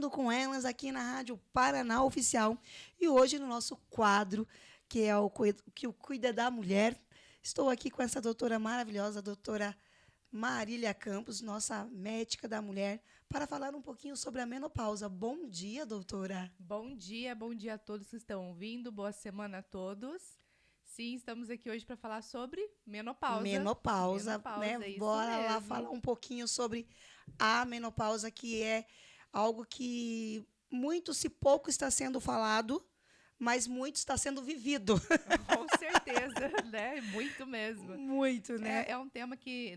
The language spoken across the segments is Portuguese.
Falando com Elas aqui na Rádio Paraná Oficial. E hoje no nosso quadro, que é o Cuida da Mulher, estou aqui com essa doutora maravilhosa, a doutora Marília Campos, nossa médica da mulher, para falar um pouquinho sobre a menopausa. Bom dia, doutora. Bom dia a todos que estão ouvindo, boa semana a todos. Sim, estamos aqui hoje para falar sobre menopausa. Menopausa, né? É isso Bora lá mesmo. falar um pouquinho sobre a menopausa, que é algo que pouco está sendo falado, mas muito está sendo vivido. Com certeza, né? Muito mesmo. Muito, né? É um tema que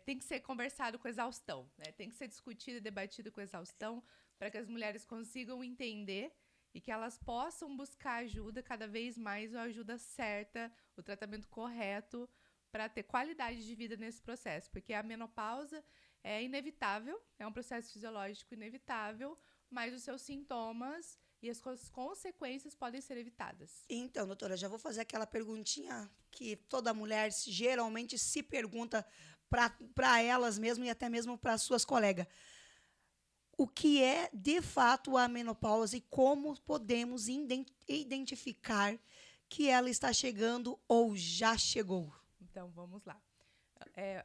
tem que ser conversado com exaustão, né? Tem que ser discutido e debatido com exaustão para que as mulheres consigam entender e que elas possam buscar ajuda cada vez mais, a ajuda certa, o tratamento correto para ter qualidade de vida nesse processo, porque a menopausa é inevitável, é um processo fisiológico inevitável, mas os seus sintomas e as consequências podem ser evitadas. Então, doutora, já vou fazer aquela perguntinha que toda mulher geralmente se pergunta para elas mesmas e até mesmo para suas colegas. O que é, de fato, a menopausa e como podemos identificar que ela está chegando ou já chegou? Então, vamos lá.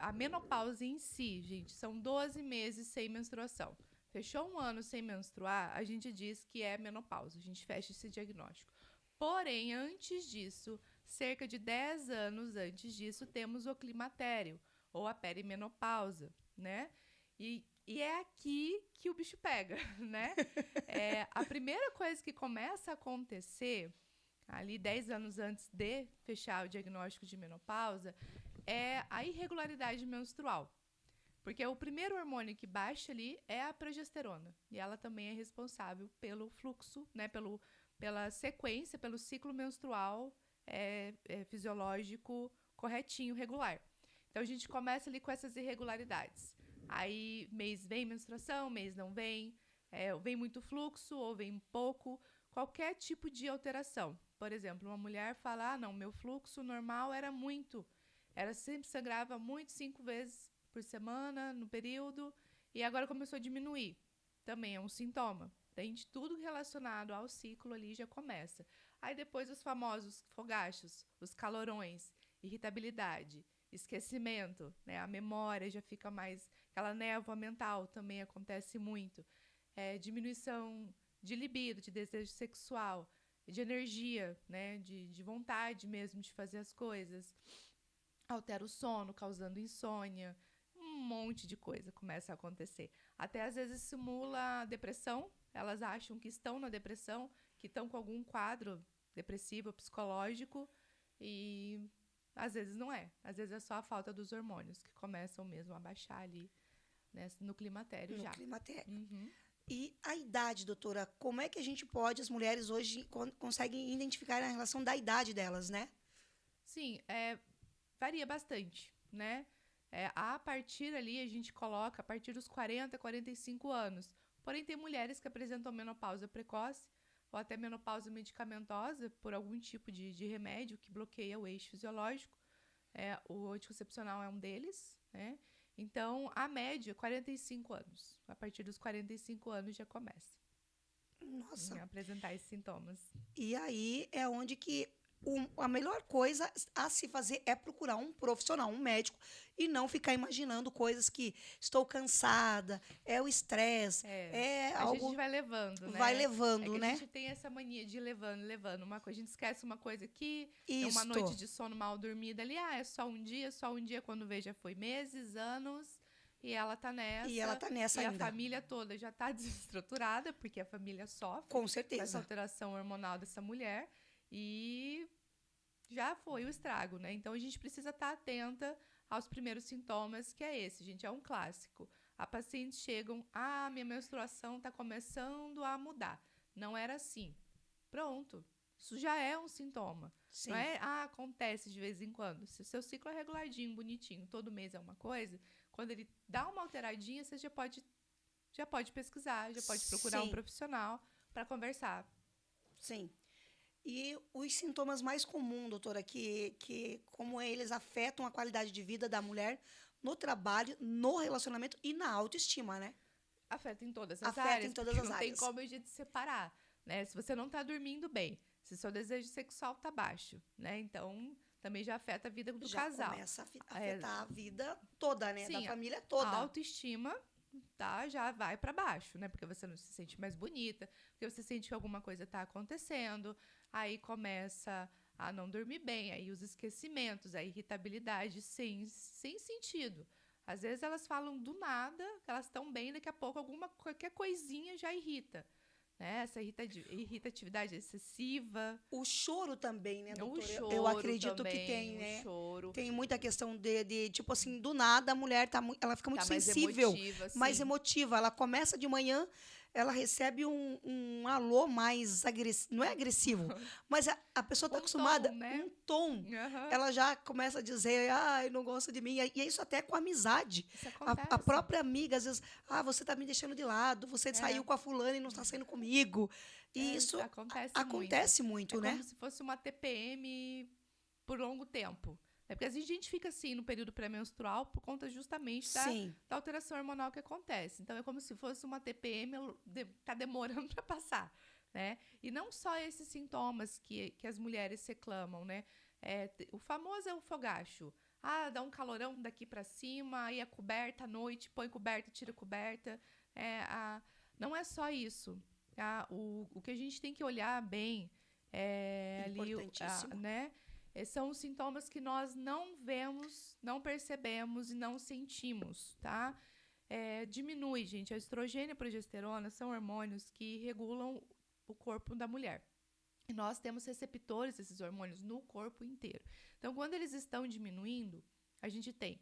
A menopausa em si, gente, são 12 meses sem menstruação. Fechou um ano sem menstruar, a gente diz que é menopausa. A gente fecha esse diagnóstico. Porém, antes disso, cerca de 10 anos antes disso, temos o climatério, ou a perimenopausa, né? E é aqui que o bicho pega, né? A primeira coisa que começa a acontecer, ali 10 anos antes de fechar o diagnóstico de menopausa, é a irregularidade menstrual. Porque o primeiro hormônio que baixa ali é a progesterona. E ela também é responsável pelo fluxo, né? Pela sequência, pelo ciclo menstrual fisiológico corretinho, regular. Então, a gente começa ali com essas irregularidades. Aí, mês vem menstruação, mês não vem. Vem muito fluxo ou vem pouco. Qualquer tipo de alteração. Por exemplo, uma mulher fala, não, meu fluxo normal era muito. Ela sempre sangrava muito, 5 vezes por semana, no período. E agora começou a diminuir. Também é um sintoma. Tem de tudo relacionado ao ciclo ali já começa. Aí depois os famosos fogachos, os calorões, irritabilidade, esquecimento, né? A memória já fica mais... Aquela névoa mental também acontece muito. Diminuição de libido, de desejo sexual, de energia, né? De vontade mesmo de fazer as coisas. Altera o sono, causando insônia. Um monte de coisa começa a acontecer. Até às vezes simula depressão. Elas acham que estão na depressão, que estão com algum quadro depressivo, psicológico, e às vezes não é. Às vezes é só a falta dos hormônios que começam mesmo a baixar ali, né, no climatério já. No climatério. Uhum. E a idade, doutora, como é que a gente pode, as mulheres hoje conseguem identificar a relação da idade delas, né? Sim, varia bastante, né? A partir ali, a gente coloca a partir dos 40, 45 anos. Porém, tem mulheres que apresentam menopausa precoce ou até menopausa medicamentosa por algum tipo de remédio que bloqueia o eixo fisiológico. O anticoncepcional é um deles, né? Então, a média, 45 anos. A partir dos 45 anos já começa a Nossa. apresentar esses sintomas. E aí é onde que a melhor coisa a se fazer é procurar um profissional, um médico, e não ficar imaginando coisas que estou cansada, é o estresse, é A algo... gente vai levando, né? Vai levando, Que né? a gente tem essa mania de ir levando uma coisa. A gente esquece uma coisa aqui, tem uma Isto. noite de sono mal dormida ali. É só um dia, quando vê já foi meses, anos, e ela tá nessa. E ela tá nessa e ainda. a família toda já tá desestruturada, porque a família sofre Com com certeza. essa alteração hormonal dessa mulher. E já foi o estrago, né? Então a gente precisa estar atenta aos primeiros sintomas, que é esse, gente, é um clássico. A paciente chegam, minha menstruação está começando a mudar. Não era assim. Pronto. Isso já é um sintoma. Sim. Não é, acontece de vez em quando. Se o seu ciclo é reguladinho, bonitinho, todo mês é uma coisa, quando ele dá uma alteradinha, você já pode pesquisar, já pode procurar um profissional para conversar. Sim. E os sintomas mais comuns, doutora, que como eles afetam a qualidade de vida da mulher no trabalho, no relacionamento e na autoestima, né? Afeta em todas as Afeta áreas. em todas porque as não áreas. tem como a gente separar, né? Se você não está dormindo bem, se seu desejo sexual está baixo, né? Então, também já afeta a vida do Já casal. começa a afetar a vida toda, né? Sim, Da família a toda. autoestima, tá, já vai para baixo, né? Porque você não se sente mais bonita, porque você sente que alguma coisa está acontecendo, aí começa a não dormir bem, aí os esquecimentos, a irritabilidade sem sentido. Às vezes elas falam do nada, que elas estão bem, daqui a pouco qualquer coisinha já irrita. Né? Essa irritatividade excessiva. O choro também, né, O doutora? choro Eu acredito também, que tem, o né? choro. Tem muita questão de tipo assim, do nada a mulher ela fica muito Tá mais sensível, emotiva, mais sim. emotiva. Ela começa de manhã, ela recebe um alô mais agressivo, não é agressivo, mas a pessoa está acostumada, tom, né? um tom. Uhum. Ela já começa a dizer, ai, não gosta de mim. E é isso até com amizade. Isso A acontece. própria amiga, às vezes, você está me deixando de lado, você saiu com a fulana e não está saindo comigo. E isso acontece muito, né? É como se fosse uma TPM por longo tempo. É porque a gente fica assim no período pré-menstrual por conta justamente da alteração hormonal que acontece. Então é como se fosse uma TPM tá demorando para passar, né? E não só esses sintomas que as mulheres reclamam, né? O famoso é o fogacho. Dá um calorão daqui para cima, aí a coberta à noite, põe coberta, tira coberta. Não é só isso. O que a gente tem que olhar bem ali, né? São os sintomas que nós não vemos, não percebemos e não sentimos, tá? Diminui, gente. A estrogênio e a progesterona são hormônios que regulam o corpo da mulher. E nós temos receptores desses hormônios no corpo inteiro. Então, quando eles estão diminuindo, a gente tem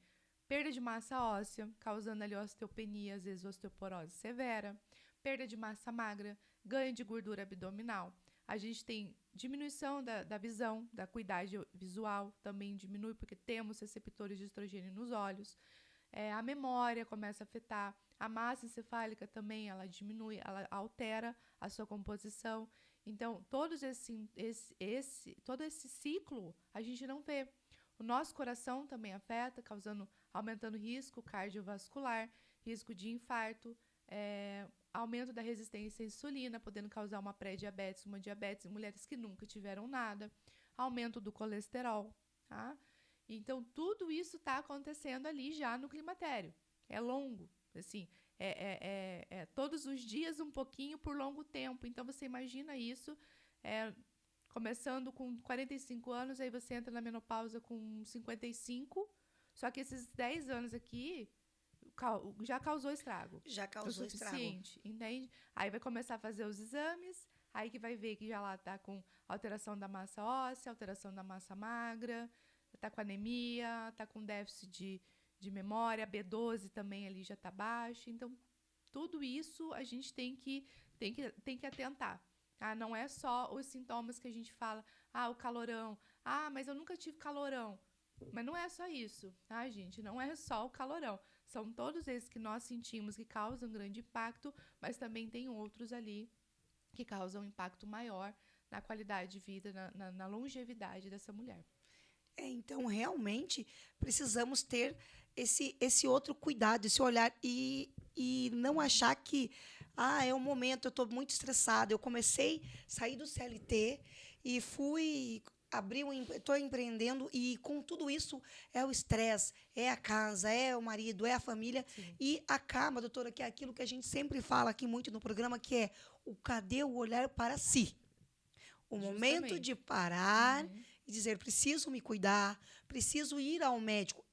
perda de massa óssea, causando ali osteopenia, às vezes osteoporose severa, perda de massa magra, ganho de gordura abdominal. A gente tem diminuição da visão, da acuidade visual, também diminui porque temos receptores de estrogênio nos olhos. A memória começa a afetar. A massa encefálica também, ela diminui, ela altera a sua composição. Então, todo esse ciclo a gente não vê. O nosso coração também afeta, aumentando risco cardiovascular, risco de infarto, aumento da resistência à insulina, podendo causar uma pré-diabetes, uma diabetes em mulheres que nunca tiveram nada, aumento do colesterol, tá? Então, tudo isso está acontecendo ali já no climatério. É longo, assim, todos os dias um pouquinho por longo tempo. Então, você imagina isso, começando com 45 anos, aí você entra na menopausa com 55, só que esses 10 anos aqui já causou estrago. Já causou estrago. Entende? Aí vai começar a fazer os exames, aí que vai ver que já lá tá com alteração da massa óssea, alteração da massa magra, tá com anemia, tá com déficit de memória, B12 também ali já tá baixo. Então, tudo isso a gente tem que atentar. Não é só os sintomas que a gente fala, o calorão, mas eu nunca tive calorão. Mas não é só isso, tá, gente? Não é só o calorão. São todos esses que nós sentimos que causam grande impacto, mas também tem outros ali que causam um impacto maior na qualidade de vida, na longevidade dessa mulher. Então, realmente, precisamos ter esse outro cuidado, esse olhar e não achar que é um momento, eu estou muito estressada. Eu comecei a sair do CLT e fui... estou empreendendo e com tudo isso é o estresse, é a casa, é o marido, é a família. Sim. E acaba, doutora, que é aquilo que a gente sempre fala aqui muito no programa, que é cadê o olhar para si? O momento de parar e dizer, preciso me cuidar, preciso ir ao médico.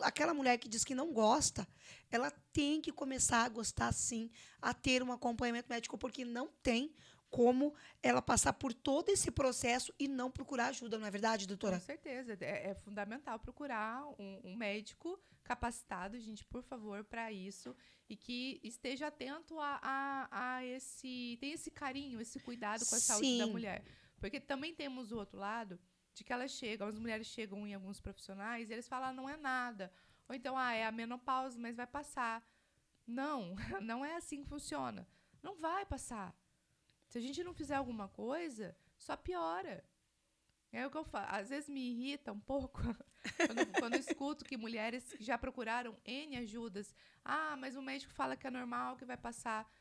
Aquela mulher que diz que não gosta, ela tem que começar a gostar, sim, a ter um acompanhamento médico, porque não tem como ela passar por todo esse processo e não procurar ajuda, não é verdade, doutora? Com certeza. É fundamental procurar um médico capacitado, gente, por favor, para isso, e que esteja atento tenha esse carinho, esse cuidado com a saúde da mulher. Porque também temos o outro lado, de que as mulheres chegam em alguns profissionais e eles falam, não é nada. Ou então, é a menopausa, mas vai passar. Não, não é assim que funciona. Não vai passar. Se a gente não fizer alguma coisa, só piora. É o que eu falo. Às vezes me irrita um pouco quando eu escuto que mulheres já procuraram N ajudas. Ah, mas o médico fala que é normal, que vai passar.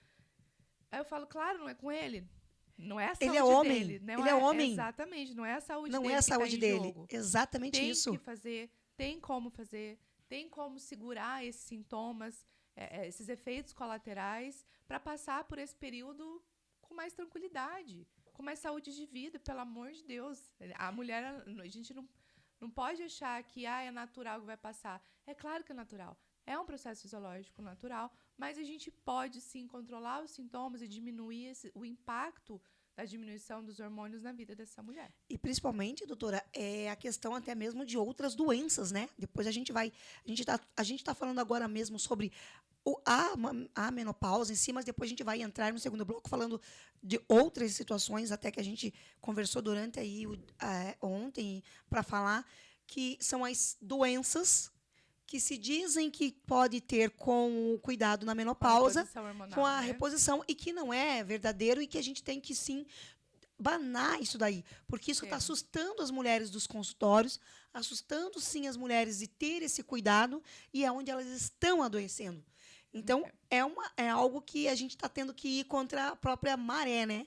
Aí eu falo, claro, não é com ele. Não é a Ele é saúde homem. dele. Não Ele é é, homem. exatamente, não é a saúde Não é a dele que está saúde em dele. jogo. Exatamente Tem que isso. fazer, tem como fazer, tem como segurar esses sintomas, esses efeitos colaterais, para passar por esse período com mais tranquilidade, com mais saúde de vida, pelo amor de Deus. A mulher, a gente não pode achar que é natural que vai passar. É claro que é natural. É um processo fisiológico natural, mas a gente pode sim controlar os sintomas e diminuir o impacto da diminuição dos hormônios na vida dessa mulher. E principalmente, doutora, é a questão até mesmo de outras doenças, né? Depois a gente vai. A gente tá falando agora mesmo sobre a menopausa em si, mas depois a gente vai entrar no segundo bloco falando de outras situações, até que a gente conversou durante aí ontem para falar, que são as doenças que se dizem que pode ter com o cuidado na Com a menopausa, reposição hormonal, com a né? reposição, e que não é verdadeiro e que a gente tem que sim banar isso daí, porque isso está Temos. assustando as mulheres dos consultórios, assustando sim as mulheres de ter esse cuidado e é onde elas estão adoecendo. Então, é algo que a gente está tendo que ir contra a própria maré, né?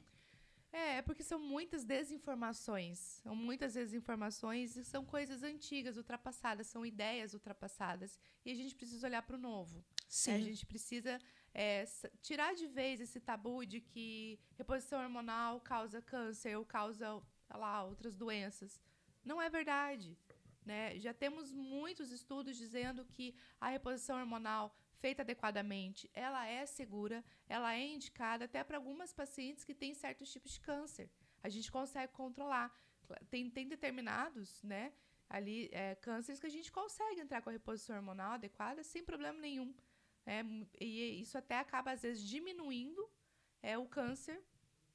Porque são muitas desinformações. São muitas desinformações e são coisas antigas, ultrapassadas, são ideias ultrapassadas. E a gente precisa olhar para o novo. Sim. A gente precisa tirar de vez esse tabu de que reposição hormonal causa câncer ou causa, sei lá, outras doenças. Não é verdade. Né? Já temos muitos estudos dizendo que a reposição hormonal feita adequadamente, ela é segura, ela é indicada até para algumas pacientes que têm certos tipos de câncer. A gente consegue controlar. Tem determinados, né, ali, cânceres que a gente consegue entrar com a reposição hormonal adequada sem problema nenhum. E isso até acaba, às vezes, diminuindo o câncer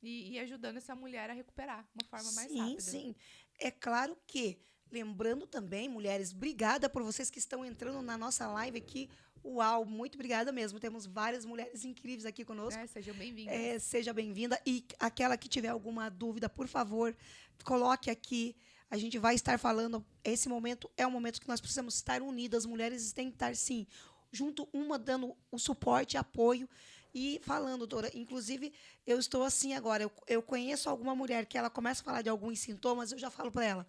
e ajudando essa mulher a recuperar de uma forma mais rápida. Sim. É claro que, lembrando também, mulheres, obrigada por vocês que estão entrando na nossa live aqui. Uau, muito obrigada mesmo. Temos várias mulheres incríveis aqui conosco. Sejam bem-vindas. Seja bem-vinda. E aquela que tiver alguma dúvida, por favor, coloque aqui. A gente vai estar falando. Esse momento é um momento que nós precisamos estar unidas. As mulheres têm que estar, sim, junto, uma dando o suporte, apoio e falando, doutora. Inclusive, eu estou assim agora. Eu conheço alguma mulher que ela começa a falar de alguns sintomas, eu já falo para ela.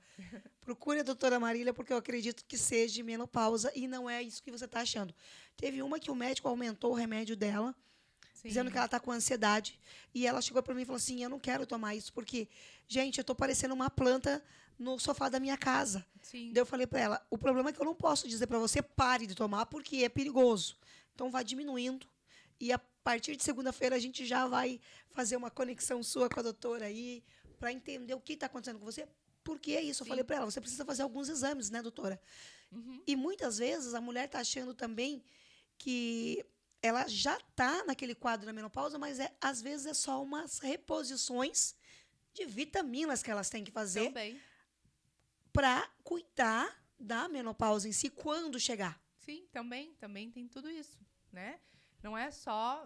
Procure a doutora Marília, porque eu acredito que seja menopausa e não é isso que você está achando. Teve uma que o médico aumentou o remédio dela, Sim. dizendo que ela está com ansiedade. E ela chegou para mim e falou assim, eu não quero tomar isso, porque, gente, eu estou parecendo uma planta no sofá da minha casa. Sim. Daí eu falei para ela, o problema é que eu não posso dizer para você, pare de tomar, porque é perigoso. Então, vai diminuindo. E a partir de segunda-feira, a gente já vai fazer uma conexão sua com a doutora aí, para entender o que está acontecendo com você. Porque é isso, eu falei para ela, você precisa fazer alguns exames, né, doutora? Uhum. E muitas vezes a mulher está achando também que ela já está naquele quadro da menopausa, mas às vezes é só umas reposições de vitaminas que elas têm que fazer para cuidar da menopausa em si quando chegar. Sim, também tem tudo isso, né? Não é só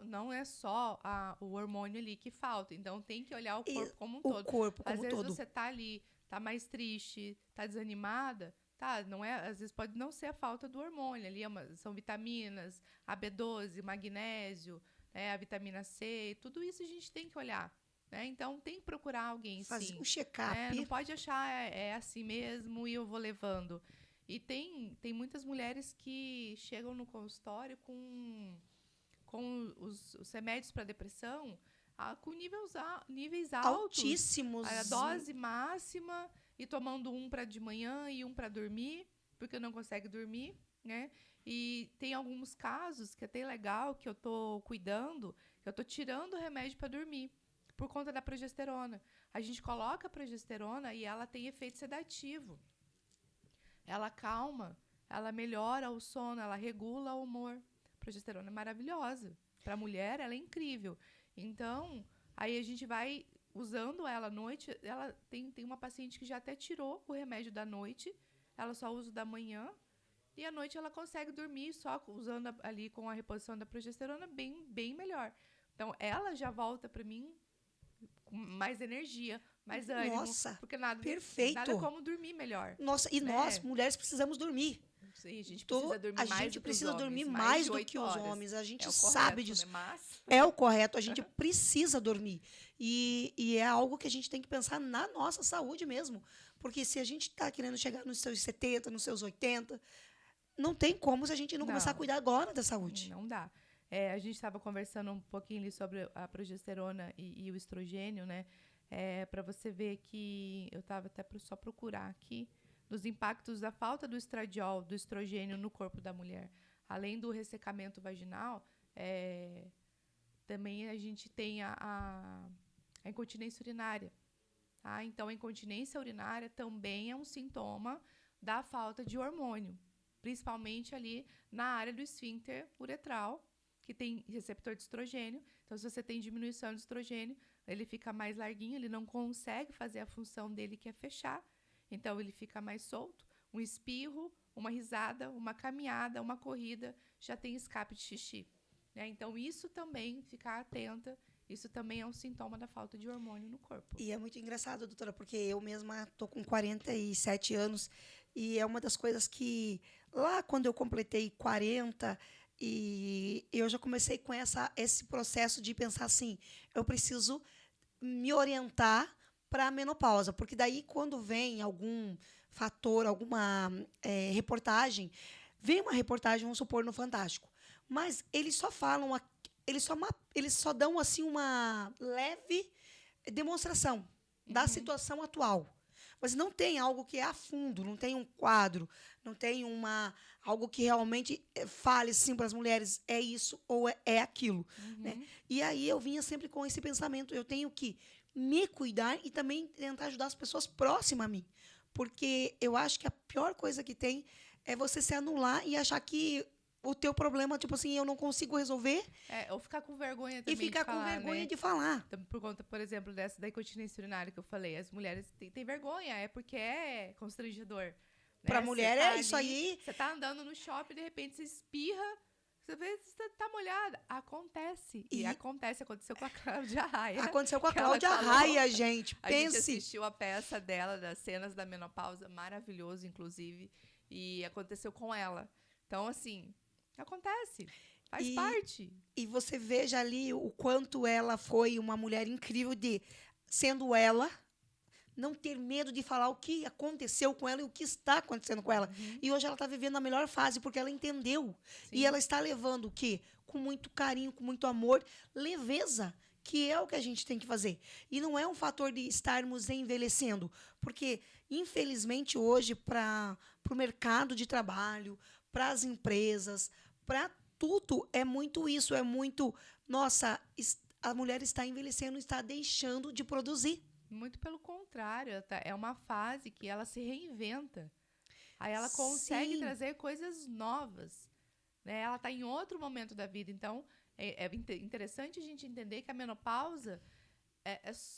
o hormônio ali que falta. Então, tem que olhar o corpo como um todo. O corpo como às um vezes todo. você tá ali, tá mais triste, tá desanimada, tá? Não é, às vezes pode não ser a falta do hormônio. Ali são vitaminas, a B12, magnésio, a vitamina C. Tudo isso a gente tem que olhar. Né? Então, tem que procurar alguém, fazer sim. Um check-up. Não pode achar é assim mesmo e eu vou levando. E tem muitas mulheres que chegam no consultório com os remédios para depressão com níveis altos. Altíssimos. A dose máxima e tomando um para de manhã e um para dormir, porque não consegue dormir, né? E tem alguns casos que é até legal que eu estou cuidando, que eu estou tirando o remédio para dormir, por conta da progesterona. A gente coloca a progesterona e ela tem efeito sedativo. Ela calma, ela melhora o sono, ela regula o humor. Progesterona é maravilhosa. Para a mulher, ela é incrível. Então, aí a gente vai usando ela à noite. Ela tem uma paciente que já até tirou o remédio da noite. Ela só usa o da manhã. E à noite ela consegue dormir só usando ali com a reposição da progesterona bem, bem melhor. Então, ela já volta para mim com mais energia, mais ânimo. Nossa, porque nada perfeito. como dormir melhor. Nossa, e né? nós, mulheres, precisamos dormir. Sim, a gente precisa dormir A mais gente do que precisa os dormir homens, mais de do 8 que os horas. homens. A gente É o sabe correto, disso. né? Mas É o correto, a gente precisa dormir. E é algo que a gente tem que pensar na nossa saúde mesmo. Porque se a gente está querendo chegar nos seus 70, nos seus 80, não tem como se a gente não começar a não, cuidar agora da saúde. não dá. A gente estava conversando um pouquinho ali sobre a progesterona e o estrogênio, né? Para você ver que eu estava até só procurar aqui dos impactos da falta do estradiol, do estrogênio no corpo da mulher. Além do ressecamento vaginal, também a gente tem a incontinência urinária. Tá? Então, a incontinência urinária também é um sintoma da falta de hormônio, principalmente ali na área do esfíncter uretral, que tem receptor de estrogênio. Então, se você tem diminuição de estrogênio, ele fica mais larguinho, ele não consegue fazer a função dele, que é fechar. Então, ele fica mais solto. Um espirro, uma risada, uma caminhada, uma corrida, já tem escape de xixi. Né? Então, isso também, ficar atenta, isso também é um sintoma da falta de hormônio no corpo. E é muito engraçado, doutora, porque eu mesma tô com 47 anos e é uma das coisas que lá quando eu completei 40 e eu já comecei com esse processo de pensar assim, eu preciso me orientar para a menopausa, porque daí quando vem algum fator, alguma reportagem, vem uma reportagem, vamos supor, no Fantástico, mas eles só falam, eles só dão assim uma leve demonstração da situação atual. Mas não tem algo que é a fundo, não tem um quadro, não tem algo que realmente fale assim para as mulheres, é isso ou é aquilo. Né? E aí eu vinha sempre com esse pensamento, eu tenho que me cuidar e também tentar ajudar as pessoas próximas a mim. Porque eu acho que a pior coisa que tem é você se anular e achar que o teu problema, tipo assim, eu não consigo resolver. Ou ficar com vergonha também e ficar de falar, com vergonha né? de falar. Então, por conta, por exemplo, dessa da incontinência urinária que eu falei, as mulheres têm vergonha, porque é constrangedor. Pra né? mulher tá isso aí. Você tá andando no shopping e de repente você espirra, você vê que você tá molhada. Acontece. Aconteceu com a Cláudia Raia. Aconteceu com a que ela Cláudia falou. Raia, gente. A gente Pense. assistiu a peça dela, das cenas da menopausa, maravilhoso, inclusive, e aconteceu com ela. Então, assim, acontece. Faz parte. E você veja ali o quanto ela foi uma mulher incrível sendo ela, não ter medo de falar o que aconteceu com ela e o que está acontecendo com ela. E hoje ela está vivendo a melhor fase porque ela entendeu. Sim. E ela está levando o quê? Com muito carinho, com muito amor, leveza, que é o que a gente tem que fazer. E não é um fator de estarmos envelhecendo, porque, infelizmente, hoje, para o mercado de trabalho, para as empresas, para tudo, é muito isso, é muito, nossa, a mulher está envelhecendo, está deixando de produzir. Muito pelo contrário, é uma fase que ela se reinventa. Aí ela consegue trazer coisas novas. Né? Ela está em outro momento da vida. Então, é interessante a gente entender que a menopausa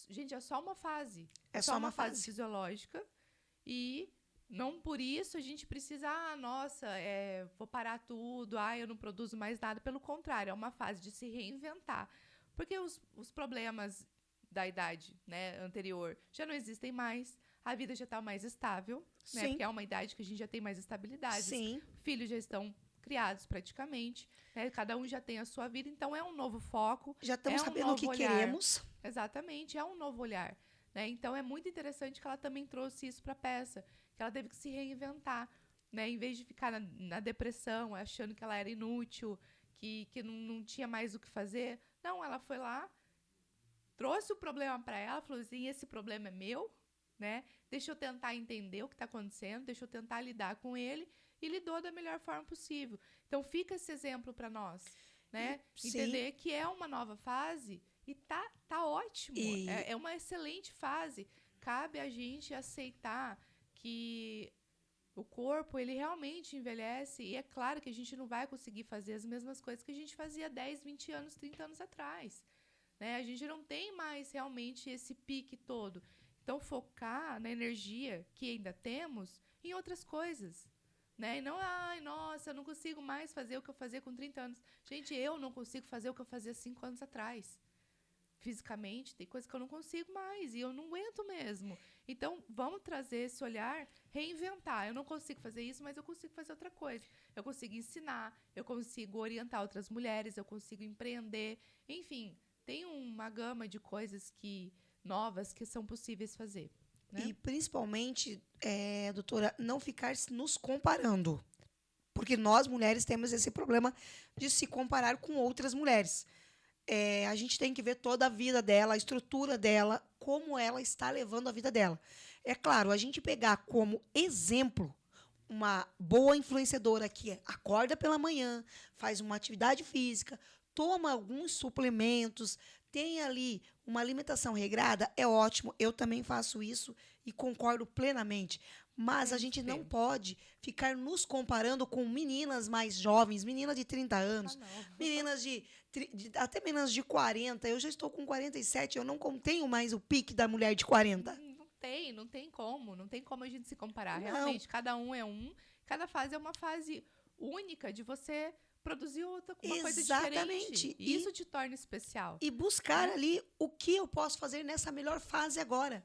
gente, é só uma fase. É só uma fase fisiológica. E não por isso a gente precisa, vou parar tudo, eu não produzo mais nada. Pelo contrário, é uma fase de se reinventar. Porque os problemas da idade, né, anterior já não existem mais, a vida já está mais estável, né, porque é uma idade que a gente já tem mais estabilidade. Sim. Filhos já estão criados praticamente, né, cada um já tem a sua vida, então é um novo foco. Já estamos sabendo o que queremos. Exatamente, é um novo olhar. Né? Então é muito interessante que ela também trouxe isso para a peça, que ela teve que se reinventar, né, em vez de ficar na depressão, achando que ela era inútil, que não tinha mais o que fazer. Não, ela foi lá, trouxe o problema para ela, falou assim, esse problema é meu, né? Deixa eu tentar entender o que está acontecendo, deixa eu tentar lidar com ele, e lidou da melhor forma possível. Então fica esse exemplo para nós, né? Entender que é uma nova fase e tá ótimo, é uma excelente fase. Cabe a gente aceitar que o corpo, ele realmente envelhece, e é claro que a gente não vai conseguir fazer as mesmas coisas que a gente fazia 10, 20 anos, 30 anos atrás. Né? A gente não tem mais realmente esse pique todo. Então, focar na energia que ainda temos em outras coisas. Né? E não, nossa, eu não consigo mais fazer o que eu fazia com 30 anos. Gente, eu não consigo fazer o que eu fazia 5 anos atrás. fisicamente, tem coisa que eu não consigo mais e eu não aguento mesmo. Então, vamos trazer esse olhar, reinventar. Eu não consigo fazer isso, mas eu consigo fazer outra coisa. Eu consigo ensinar, eu consigo orientar outras mulheres, eu consigo empreender. Enfim, tem uma gama de coisas novas que são possíveis fazer. Né? E, principalmente, doutora, não ficar nos comparando. Porque nós, mulheres, temos esse problema de se comparar com outras mulheres. A gente tem que ver toda a vida dela, a estrutura dela, como ela está levando a vida dela. É claro, a gente pegar como exemplo uma boa influenciadora que acorda pela manhã, faz uma atividade física, toma alguns suplementos, tem ali uma alimentação regrada, é ótimo. Eu também faço isso e concordo plenamente. Mas a gente não pode ficar nos comparando com meninas mais jovens, meninas de 30 anos, meninas até menos de 40. Eu já estou com 47, eu não tenho mais o pique da mulher de 40. Não tem como a gente se comparar. Não. Realmente, cada um é cada fase é uma fase única de você produzir uma coisa diferente. E isso te torna especial. E buscar ali o que eu posso fazer nessa melhor fase agora.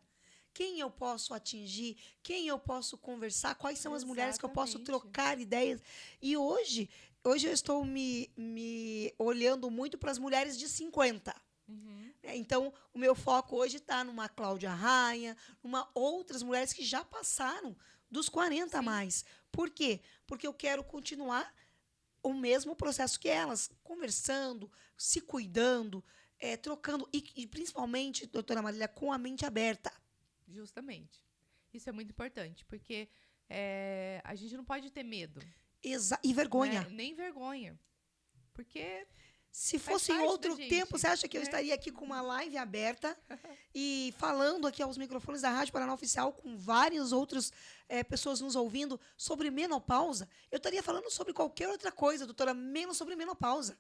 Quem eu posso atingir, quem eu posso conversar, quais são as mulheres que eu posso trocar ideias. E hoje eu estou me olhando muito para as mulheres de 50. Uhum. Então, o meu foco hoje está numa Cláudia Raia, numa outras mulheres que já passaram dos 40 a mais. Por quê? Porque eu quero continuar o mesmo processo que elas, conversando, se cuidando, trocando, e principalmente, doutora Marília, com a mente aberta. Justamente. Isso é muito importante, porque a gente não pode ter medo. E vergonha. Né? Nem vergonha. Porque se fosse em outro tempo, você acha que eu estaria aqui com uma live aberta e falando aqui aos microfones da Rádio Paraná Oficial com várias outras pessoas nos ouvindo sobre menopausa? Eu estaria falando sobre qualquer outra coisa, doutora, menos sobre menopausa.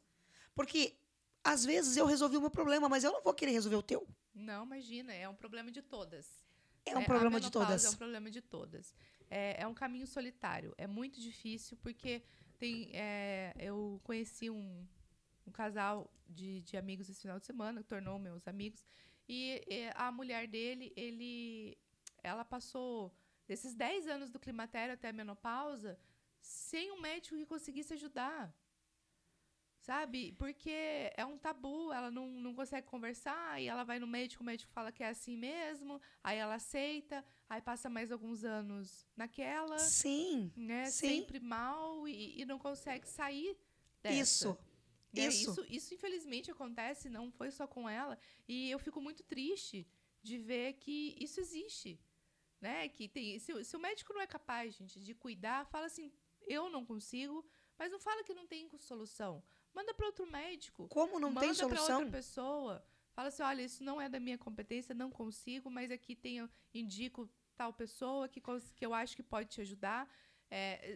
Porque, às vezes, eu resolvi o meu problema, mas eu não vou querer resolver o teu. Não, imagina, é um problema de todas. É um problema de todas. É um problema de todas. É um caminho solitário. É muito difícil, porque eu conheci um casal de amigos esse final de semana, que tornou meus amigos, e a mulher dele, ela passou desses 10 anos do climatério até a menopausa sem um médico que conseguisse ajudar. Sabe? Porque é um tabu, ela não consegue conversar, e ela vai no médico, o médico fala que é assim mesmo, aí ela aceita, aí passa mais alguns anos naquela. Sim. Né? Sim. Sempre mal e não consegue sair dessa. Isso, infelizmente, acontece, não foi só com ela, e eu fico muito triste de ver que isso existe. Né? Que se o médico não é capaz, gente, de cuidar, fala assim, eu não consigo, mas não fala que não tem solução. Manda para outro médico. Como não tem solução? Manda para outra pessoa. Fala assim, olha, isso não é da minha competência, não consigo, mas aqui indico tal pessoa que eu acho que pode te ajudar.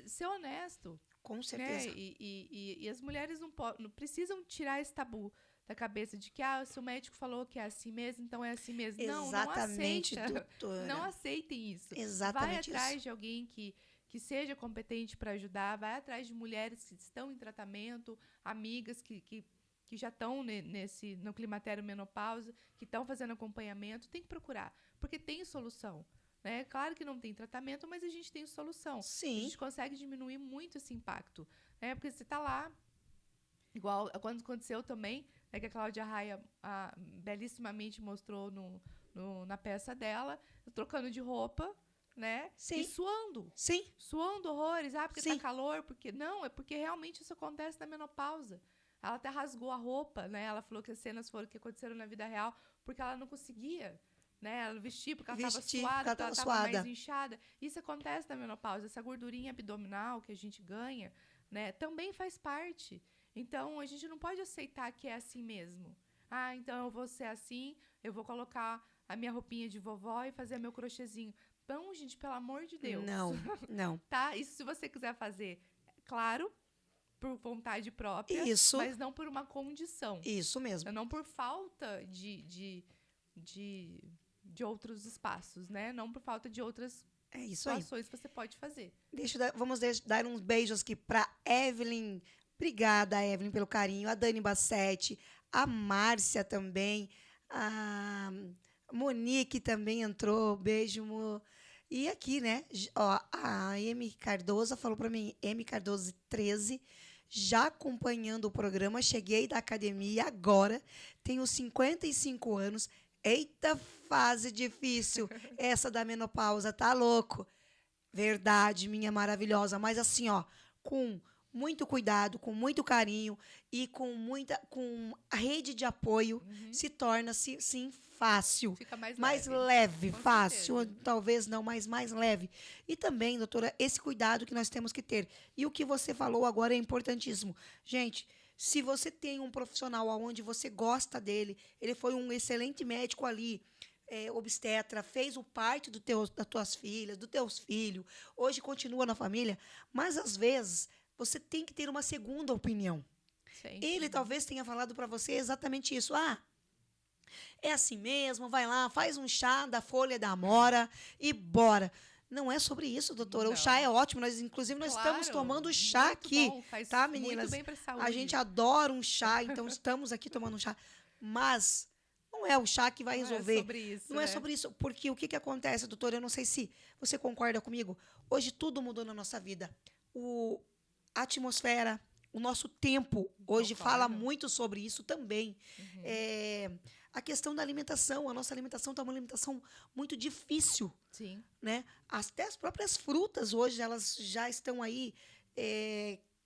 Ser honesto. Com certeza. Né? E as mulheres não precisam tirar esse tabu da cabeça de que se o médico falou que é assim mesmo, então é assim mesmo. Exatamente, não aceita. doutora. Não aceitem isso. Exatamente. Vai atrás de alguém que seja competente para ajudar, vai atrás de mulheres que estão em tratamento, amigas que já estão no climatério menopausa, que estão fazendo acompanhamento, tem que procurar, porque tem solução. Né? Claro que não tem tratamento, mas a gente tem solução. Sim. A gente consegue diminuir muito esse impacto. Né? Porque você está lá, igual quando aconteceu também, né, que a Cláudia Raia belíssimamente mostrou na peça dela, trocando de roupa, né? Sim. E suando. Sim. Suando horrores. Porque Sim. tá calor. Não, é porque realmente isso acontece na menopausa. Ela até rasgou a roupa, né? Ela falou que as cenas que aconteceram na vida real, porque ela não conseguia, né? Ela vestia porque ela estava suada, porque ela estava mais inchada. Isso acontece na menopausa. Essa gordurinha abdominal que a gente ganha, né? Também faz parte. Então, a gente não pode aceitar que é assim mesmo. Então eu vou ser assim, eu vou colocar a minha roupinha de vovó e fazer meu crochêzinho. Então, gente, pelo amor de Deus. Não. Tá? Isso se você quiser fazer, claro, por vontade própria, isso. Mas não por uma condição. Isso mesmo. Não por falta de outros espaços, né? Não por falta de outras situações que você pode fazer. Vamos dar uns beijos aqui para Evelyn. Obrigada, Evelyn, pelo carinho. A Dani Bassetti, a Márcia também, A Monique também entrou. Beijo, Mo. E aqui, né? Ó, a M Cardoso falou para mim, M Cardoso 13, já acompanhando o programa, cheguei da academia agora, tenho 55 anos. Eita, fase difícil. Essa da menopausa, tá louco? Verdade, minha maravilhosa. Mas assim, ó, com muito cuidado, com muito carinho e com a rede de apoio, se torna-se, sim, fácil. Fica mais Mais leve. leve, Com fácil, certeza. talvez não, mas mais leve. E também, doutora, esse cuidado que nós temos que ter. E o que você falou agora é importantíssimo. Gente, se você tem um profissional onde você gosta dele, ele foi um excelente médico ali, obstetra, fez o parto das tuas filhas, dos teus filhos, hoje continua na família, mas às vezes você tem que ter uma segunda opinião. Sim. Ele talvez tenha falado para você exatamente isso. Ah, é assim mesmo, vai lá, faz um chá da folha da amora e bora. Não é sobre isso, doutora. O chá Não. é ótimo. Inclusive, nós estamos Claro, tomando chá muito aqui. bom, faz Tá, muito meninas? bem pra A saúde. gente adora um chá, então estamos aqui tomando um chá. Mas não é o chá que vai Não resolver. é sobre isso, Não é né? sobre isso. Porque o que acontece, doutora? Eu não sei se você concorda comigo. Hoje tudo mudou na nossa vida. A atmosfera, o nosso tempo hoje fala Concordo. muito sobre isso também. A questão da alimentação, a nossa alimentação está uma alimentação muito difícil, Sim. né? Até as próprias frutas hoje, elas já estão aí.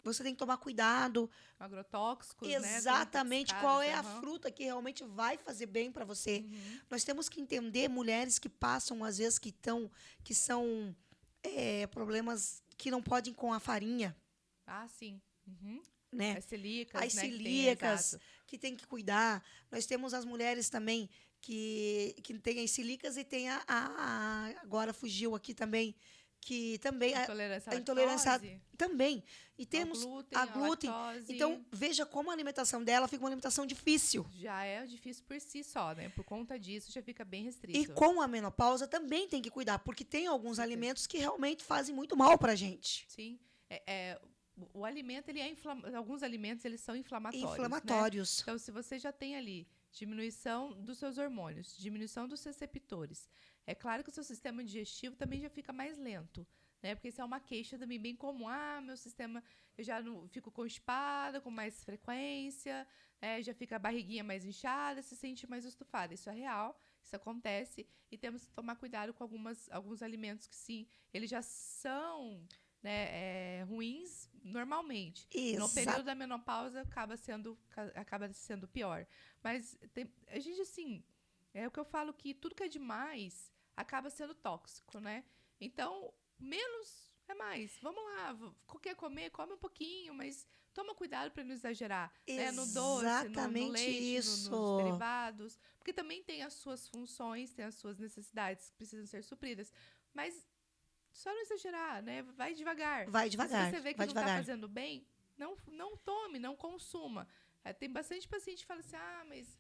Você tem que tomar cuidado. Agrotóxicos, Exatamente né? qual é a Aham. fruta que realmente vai fazer bem para você. Nós temos que entender mulheres que passam, às vezes, que são problemas que não podem com a farinha, Ah, sim. Uhum. né? As celíacas, As né? celíacas, Exato. que tem que cuidar. Nós temos as mulheres também que têm as celíacas e tem agora fugiu aqui também, que também Intolerância à a intolerância lactose, também. E ao temos glúten, a à glúten. lactose. Então, veja como a alimentação dela fica uma alimentação difícil. Já é difícil por si só, né? Por conta disso, já fica bem E restrito. com a menopausa também tem que cuidar, porque tem alguns Certeza. alimentos que realmente fazem muito mal pra gente. Sim. O alimento, ele é alguns alimentos, eles são inflamatórios, né? Inflamatórios. Então, se você já tem ali diminuição dos seus hormônios, diminuição dos receptores, é claro que o seu sistema digestivo também já fica mais lento, né? Porque isso é uma queixa também bem comum. Ah, meu sistema, eu já não fico constipada com mais frequência, já fica a barriguinha mais inchada, se sente mais estufada. Isso é real, isso acontece, e temos que tomar cuidado com alguns alimentos que, sim, eles já são, né, ruins normalmente. No período da menopausa acaba sendo pior. Mas a gente, assim, é o que eu falo, que tudo que é demais acaba sendo tóxico, né? Então, menos é mais. Vamos lá, quer comer, come um pouquinho, mas toma cuidado para não exagerar, né? No doce, no leite, isso. nos derivados, porque também tem as suas funções, tem as suas necessidades que precisam ser supridas, mas só não exagerar, né? Vai devagar. Vai devagar. Se você vê que vai não devagar. está fazendo bem, não tome, não consuma. Tem bastante paciente que fala assim, mas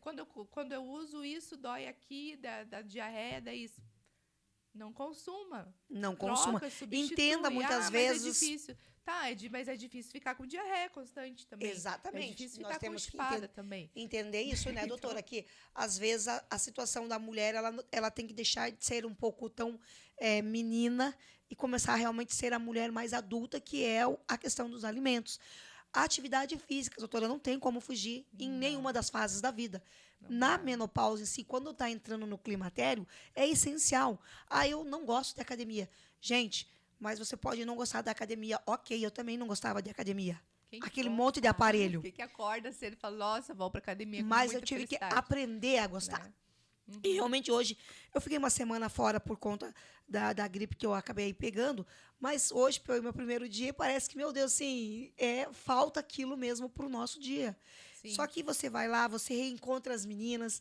quando eu uso isso, dói aqui, da diarreia, daí isso. Não consuma. Não consuma. Troca, substitui. Entenda muitas vezes. Mas é difícil. Tá, mas é difícil ficar com diarreia constante também. Exatamente. É difícil Nós ficar temos constipada que também. entender isso, né, doutora? Que às vezes a situação da mulher ela tem que deixar de ser um pouco tão menina e começar a realmente ser a mulher mais adulta, que é a questão dos alimentos. A atividade física, doutora, não tem como fugir em nenhuma das fases da vida. Na menopausa em si, quando está entrando no climatério, é essencial. Eu não gosto de academia. Gente, mas você pode não gostar da academia. Ok, eu também não gostava de academia. Aquele monte de aparelho. Quem que acorda cedo e fala, nossa, vou pra academia com Mas muita eu tive que felicidade, aprender a gostar. né? E realmente hoje, eu fiquei uma semana fora por conta da gripe que eu acabei pegando, mas hoje, foi o meu primeiro dia, parece que, meu Deus, assim, falta aquilo mesmo pro nosso dia. Sim. Só que você vai lá, você reencontra as meninas,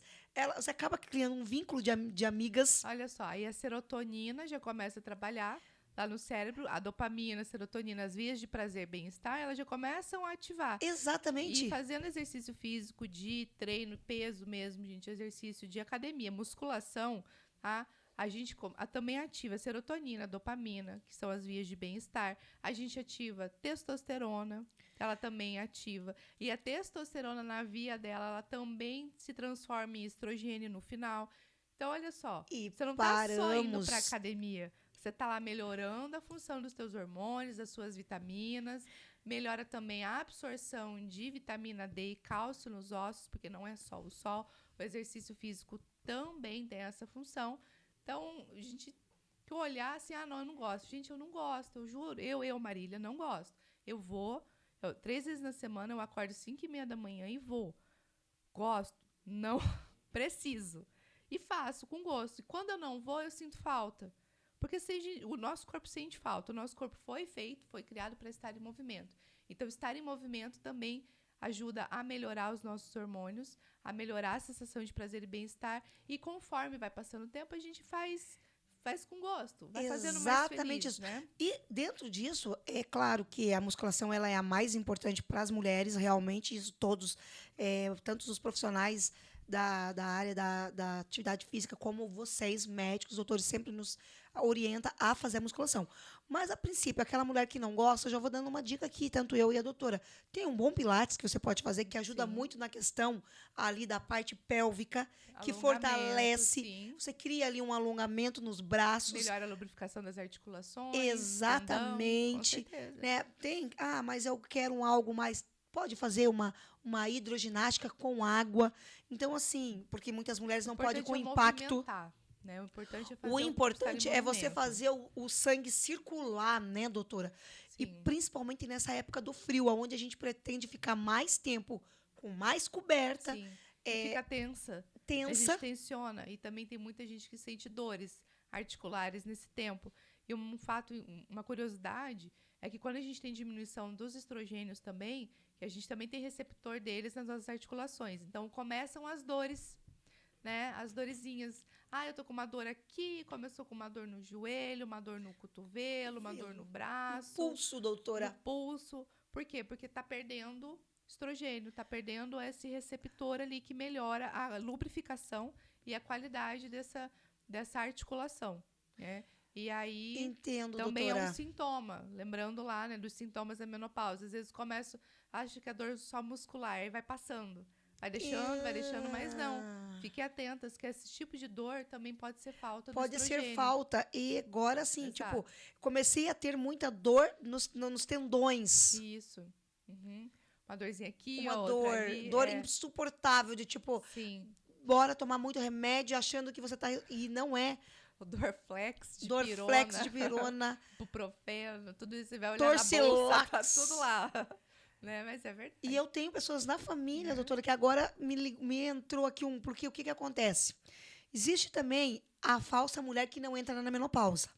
você acaba criando um vínculo de amigas. Olha só, aí a serotonina já começa a trabalhar lá no cérebro, a dopamina, a serotonina, as vias de prazer, bem-estar, elas já começam a ativar. Exatamente. E fazendo exercício físico de treino, peso mesmo, gente, exercício de academia, musculação, a gente também ativa a serotonina, a dopamina, que são as vias de bem-estar. A gente ativa testosterona. ela também ativa. E a testosterona na via dela, ela também se transforma em estrogênio no final. Então, olha só, E você não tá só indo paramos. para academia, você tá lá melhorando a função dos teus hormônios, das suas vitaminas, melhora também a absorção de vitamina D e cálcio nos ossos, porque não é só o sol, o exercício físico também tem essa função. Então, a gente que olhar assim, não, eu não gosto. Gente, eu não gosto, eu juro. Marília, não gosto. Eu vou, 3 vezes na semana eu acordo 5h30 da manhã e vou. Gosto? Não preciso. E faço com gosto. E quando eu não vou, eu sinto falta. Porque o nosso corpo sente falta. O nosso corpo foi criado para estar em movimento. Então, estar em movimento também ajuda a melhorar os nossos hormônios, a melhorar a sensação de prazer e bem-estar. E conforme vai passando o tempo, a gente faz com gosto, vai fazendo mais feliz, Exatamente isso. né? E dentro disso, é claro que a musculação ela é a mais importante para as mulheres, realmente, isso todos, tanto os profissionais da área da atividade física, como vocês, médicos, doutores, sempre nos orienta a fazer a musculação. Mas, a princípio, aquela mulher que não gosta, eu já vou dando uma dica aqui, tanto eu e a doutora. Tem um bom pilates que você pode fazer, que ajuda muito na questão ali da parte pélvica, que fortalece. Sim. Você cria ali um alongamento nos braços. Melhora a lubrificação das articulações. Exatamente. Tendão, com certeza. Né? Mas eu quero algo mais. Pode fazer uma hidroginástica com água. Então, assim, porque muitas mulheres não podem com impacto. Né? O importante é fazer O importante é você fazer o sangue circular, né, doutora? Sim. E principalmente nessa época do frio, onde a gente pretende ficar mais tempo com mais coberta. Sim. Fica tensa. A gente tensiona. E também tem muita gente que sente dores articulares nesse tempo. E uma curiosidade é que quando a gente tem diminuição dos estrogênios também, que a gente também tem receptor deles nas nossas articulações. Então, começam as dores, né? As dorezinhas. Eu tô com uma dor aqui, começou com uma dor no joelho, uma dor no cotovelo, uma dor no braço. No pulso, doutora. No pulso. Por quê? Porque tá perdendo estrogênio, tá perdendo esse receptor ali que melhora a lubrificação e a qualidade dessa articulação, né? E aí, entendo, também doutora. É um sintoma. Lembrando lá, né, dos sintomas da menopausa. Às vezes acho que é dor só muscular, e vai passando. Vai deixando, mas não. Fiquem atentas que esse tipo de dor também pode ser falta do estrogênio. Pode ser falta. E agora, sim, comecei a ter muita dor nos tendões. Isso. Uhum. Uma dorzinha aqui, uma outra ali. Dor insuportável, de Sim. Bora tomar muito remédio achando que você tá... E não é. O Dorflex de pirona. Dorflex de pirona. Buprofeno, tudo isso. Você vai olhar na bolsa, tá tudo lá. Né? Mas é verdade. E eu tenho pessoas na família, doutora, que agora me entrou aqui porque o que acontece? Existe também a falsa mulher que não entra na menopausa.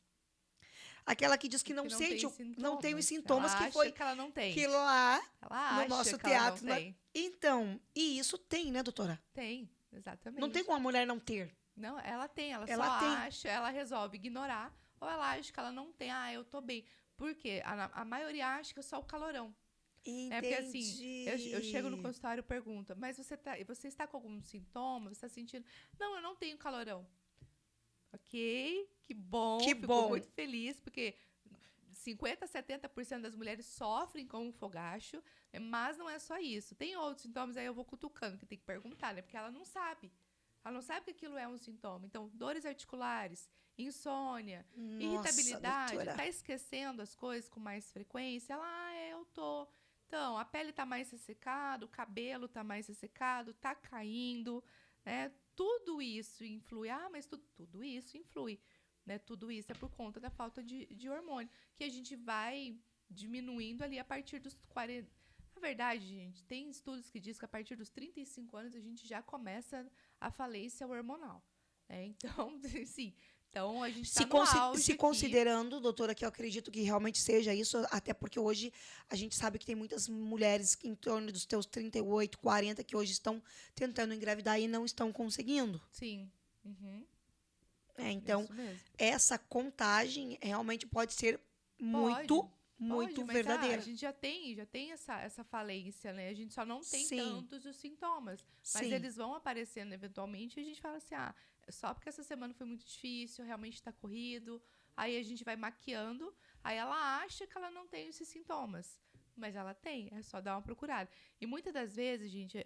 Aquela que diz que não sente, não tem os sintomas, ela que foi que ela não tem. Que lá ela no nosso que teatro. Ela não tem. Então, e isso tem, né, doutora? Tem, exatamente. Não tem como a mulher não ter. Não, ela tem, ela só tem. acha, ela resolve ignorar, ou ela acha que ela não tem, eu tô bem. Por quê? A maioria acha que é só o calorão. Entendi. Porque assim, eu chego no consultório e pergunto, mas você está com algum sintoma? Você está sentindo? Não, eu não tenho calorão. Ok, que bom. Fico muito feliz, porque 50% a 70% das mulheres sofrem com o fogacho, mas não é só isso. Tem outros sintomas, aí eu vou cutucando, que tem que perguntar, né? Porque ela não sabe. Ela não sabe que aquilo é um sintoma. Então, dores articulares, insônia, irritabilidade, tá esquecendo as coisas com mais frequência. Ela, eu tô. Então, a pele tá mais ressecada, o cabelo tá mais ressecado, tá caindo, né? Tudo isso influi. Mas tudo isso influi, né? Tudo isso é por conta da falta de hormônio, que a gente vai diminuindo ali a partir dos 40. Na verdade, gente, tem estudos que dizem que a partir dos 35 anos a gente já começa a falência hormonal, né? Então, sim. Então, a gente está no auge se considerando, doutora, que eu acredito que realmente seja isso, até porque hoje a gente sabe que tem muitas mulheres em torno dos teus 38, 40, que hoje estão tentando engravidar e não estão conseguindo. Sim. Uhum. Então, essa contagem realmente pode ser muito verdadeira. A gente já tem essa falência, né? A gente só não tem tantos os sintomas. Mas eles vão aparecendo eventualmente e a gente fala assim, só porque essa semana foi muito difícil, realmente está corrido. Aí a gente vai maquiando, aí ela acha que ela não tem esses sintomas. mas ela tem, é só dar uma procurada. E muitas das vezes, gente,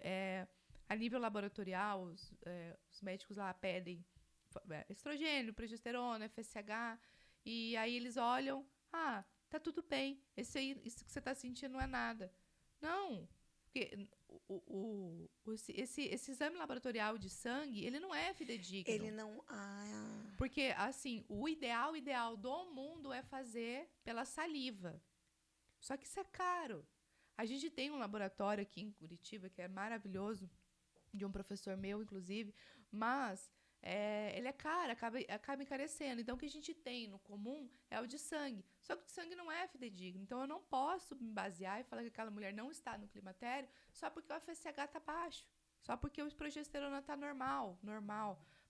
a nível laboratorial, os médicos lá pedem estrogênio, progesterona, FSH, e aí eles olham, tá tudo bem, isso que você tá sentindo não é nada. Não, porque esse exame laboratorial de sangue, ele não é fidedigno. Ele não... Porque, assim, o ideal do mundo é fazer pela saliva. Só que isso é caro. A gente tem um laboratório aqui em Curitiba que é maravilhoso, de um professor meu, inclusive, mas ele é caro, acaba encarecendo. Então, o que a gente tem no comum é o de sangue. Só que o de sangue não é fidedigno. Então, eu não posso me basear e falar que aquela mulher não está no climatério só porque o FSH está baixo. Só porque o progesterona está normal.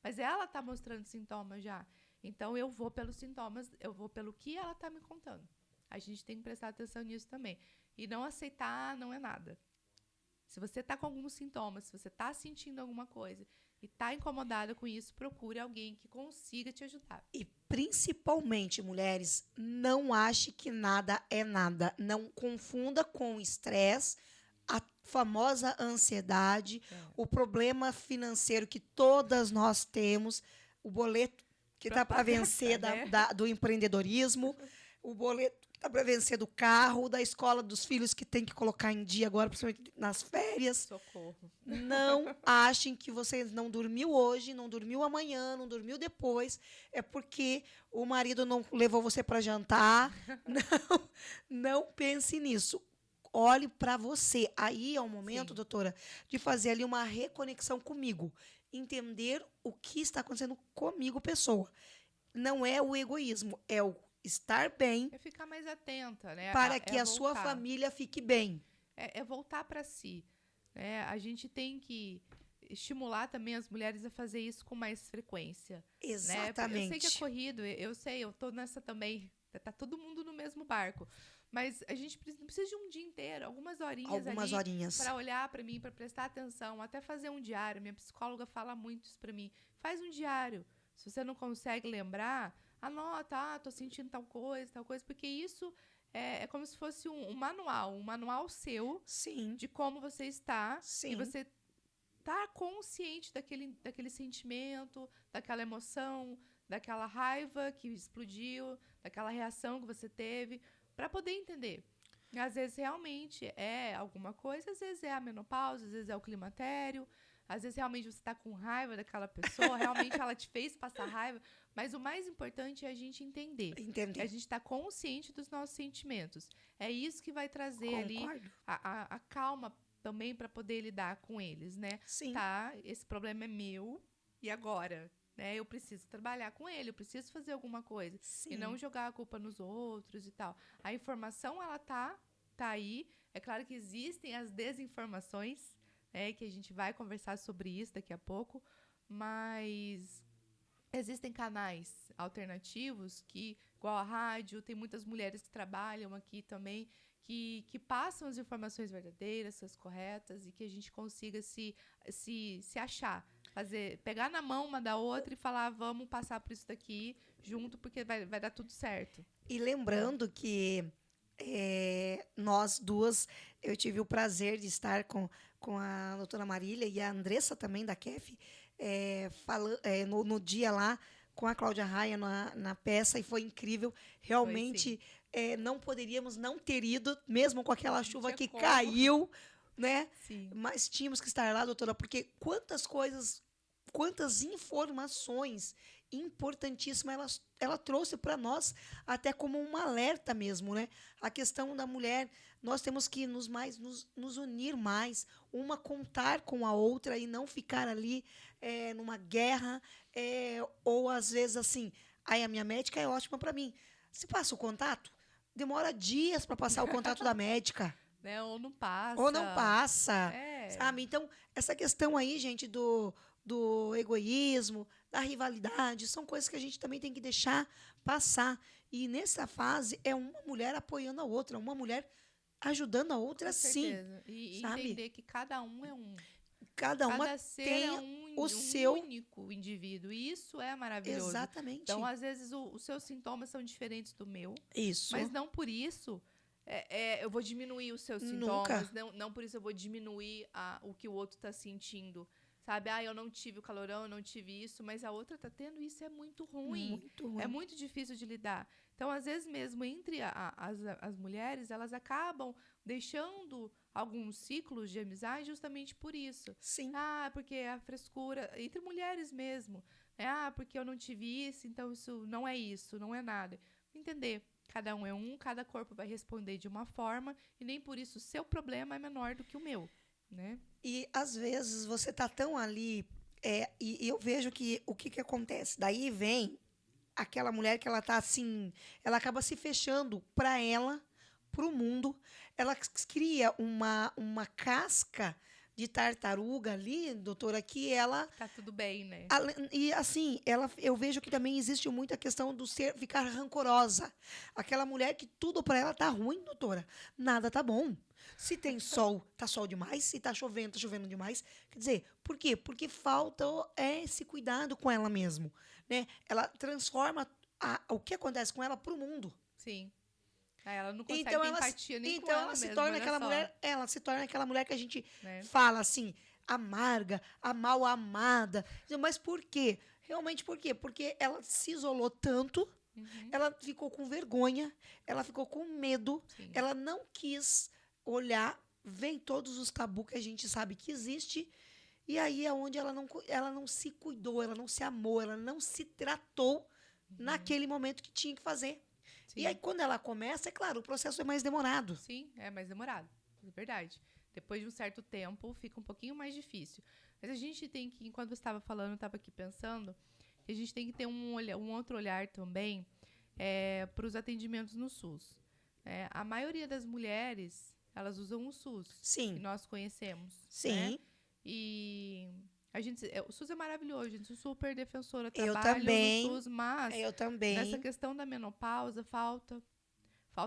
Mas ela está mostrando sintomas já. Então, eu vou pelos sintomas, eu vou pelo que ela está me contando. A gente tem que prestar atenção nisso também. E não aceitar não é nada. Se você está com alguns sintomas, se você está sentindo alguma coisa e está incomodada com isso, procure alguém que consiga te ajudar. E principalmente, mulheres, não ache que nada é nada. Não confunda com o estresse, a famosa ansiedade, o problema financeiro que todas nós temos, o boleto que está para vencer do empreendedorismo, o boleto que está para vencer do carro, da escola dos filhos que tem que colocar em dia agora, principalmente nas férias. Socorro. Não achem que você não dormiu hoje, não dormiu amanhã, não dormiu depois. É porque o marido não levou você para jantar. Não pense nisso. Olhe para você. Aí é o momento, doutora, de fazer ali uma reconexão comigo. Entender o que está acontecendo comigo, pessoa. Não é o egoísmo, é o estar bem. É ficar mais atenta, né? Para que a sua família fique bem. É voltar para si. A gente tem que estimular também as mulheres a fazer isso com mais frequência. Exatamente. Eu sei que é corrido, eu tô nessa também. Tá todo mundo no mesmo barco. Mas a gente não precisa de um dia inteiro, algumas horinhas para olhar para mim, para prestar atenção, até fazer um diário. Minha psicóloga fala muito isso para mim. Faz um diário. Se você não consegue lembrar, anota, tô sentindo tal coisa, porque isso é como se fosse um manual seu. Sim. De como você está. Sim. E você tá consciente daquele sentimento, daquela emoção, daquela raiva que explodiu, daquela reação que você teve, para poder entender. Às vezes realmente é alguma coisa, às vezes é a menopausa, às vezes é o climatério, às vezes realmente você está com raiva daquela pessoa, realmente ela te fez passar raiva, mas o mais importante é a gente entender. Entendi. É a gente estar consciente dos nossos sentimentos. É isso que vai trazer ali a calma também para poder lidar com eles, né? Sim. Tá, esse problema é meu, e agora? Eu preciso trabalhar com ele, eu preciso fazer alguma coisa. Sim. E não jogar a culpa nos outros e tal. A informação, ela tá aí. É claro que existem as desinformações, que a gente vai conversar sobre isso daqui a pouco, mas existem canais alternativos que, igual a rádio, tem muitas mulheres que trabalham aqui também, que passam as informações verdadeiras, as corretas, e que a gente consiga se achar. Pegar na mão uma da outra e falar, vamos passar por isso daqui junto, porque vai dar tudo certo. E lembrando que nós duas, eu tive o prazer de estar com a doutora Marília e a Andressa também, da KEF, no dia lá, com a Cláudia Raia na peça, e foi incrível. Realmente, não poderíamos não ter ido, mesmo com aquela chuva que caiu, né? Sim. Mas tínhamos que estar lá, doutora, porque quantas informações importantíssimas ela trouxe para nós, até como um alerta mesmo, né? A questão da mulher, nós temos que nos unir mais, uma contar com a outra e não ficar ali numa guerra, ou às vezes assim, a minha médica é ótima para mim. Se passa o contato, demora dias para passar o contato da médica. Ou não passa. Sabe? Então, essa questão aí, gente, do egoísmo, da rivalidade, são coisas que a gente também tem que deixar passar. E nessa fase é uma mulher apoiando a outra, uma mulher ajudando a outra, sim. E sabe? entender que cada um é um. Cada ser tem o seu único indivíduo. E isso é maravilhoso. Exatamente. Então, às vezes, os seus sintomas são diferentes do meu. Isso. Mas não por isso eu vou diminuir os seus Nunca. sintomas, não por isso eu vou diminuir o que o outro está sentindo. Sabe, eu não tive o calorão, eu não tive isso, mas a outra tá tendo, isso é muito ruim. Muito ruim. É muito difícil de lidar. Então, às vezes mesmo, entre as mulheres, elas acabam deixando alguns ciclos de amizade justamente por isso. Sim. Porque a frescura, entre mulheres mesmo. Porque eu não tive isso, então isso não é nada. Entender, cada um é cada corpo vai responder de uma forma, e nem por isso o seu problema é menor do que o meu, né? E às vezes você tá tão ali, e eu vejo que o que acontece? Daí vem aquela mulher que ela tá assim, ela acaba se fechando para ela, pro mundo, ela cria uma casca de tartaruga ali, doutora, que ela Tá tudo bem, né? e assim, eu vejo que também existe muito a questão do ficar rancorosa. Aquela mulher que tudo para ela tá ruim, doutora. Nada tá bom. Se tem sol, tá sol demais. Se tá chovendo demais. Quer dizer, por quê? Porque falta esse cuidado com ela mesmo, né? Ela transforma o que acontece com ela pro mundo. Sim. Ela não consegue Então ter ela, empatia nem com então ela ela se mesma, torna olha aquela só, mulher, ela se torna aquela mulher que a gente né? fala assim, amarga, a mal amada. Mas por quê? Realmente por quê? Porque ela se isolou tanto, ela ficou com vergonha, ela ficou com medo, Sim. ela não quis olhar, vem todos os tabus que a gente sabe que existe, e aí é onde ela não se cuidou, ela não se amou, ela não se tratou naquele momento que tinha que fazer. Sim. E aí, quando ela começa, é claro, o processo é mais demorado. Sim, é mais demorado. É verdade. Depois de um certo tempo, fica um pouquinho mais difícil. Mas a gente tem que, enquanto você estava falando, eu estava aqui pensando, que a gente tem que ter um outro olhar também para os atendimentos no SUS. A maioria das mulheres, elas usam o SUS. Sim. Que nós conhecemos. Sim. Né? E o SUS é maravilhoso, gente. Sou super defensora. Eu Trabalho também. no SUS, mas Eu também. nessa questão da menopausa, falta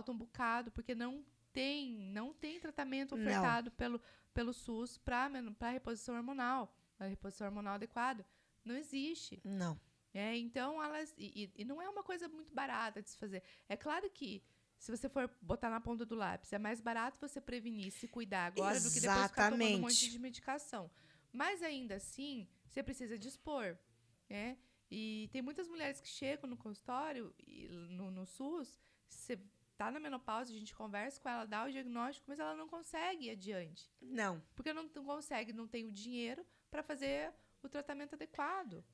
um bocado, porque não tem tratamento ofertado pelo SUS para reposição hormonal, a reposição hormonal adequada. Não existe. Não. Então, elas... E não é uma coisa muito barata de se fazer. É claro que, se você for botar na ponta do lápis, é mais barato você prevenir, se cuidar agora, do que depois ficar tomando um monte de medicação. Mas, ainda assim, você precisa dispor. E tem muitas mulheres que chegam no consultório, no SUS, você tá na menopausa, a gente conversa com ela, dá o diagnóstico, mas ela não consegue ir adiante. Não. Porque não consegue, não tem o dinheiro para fazer o tratamento adequado.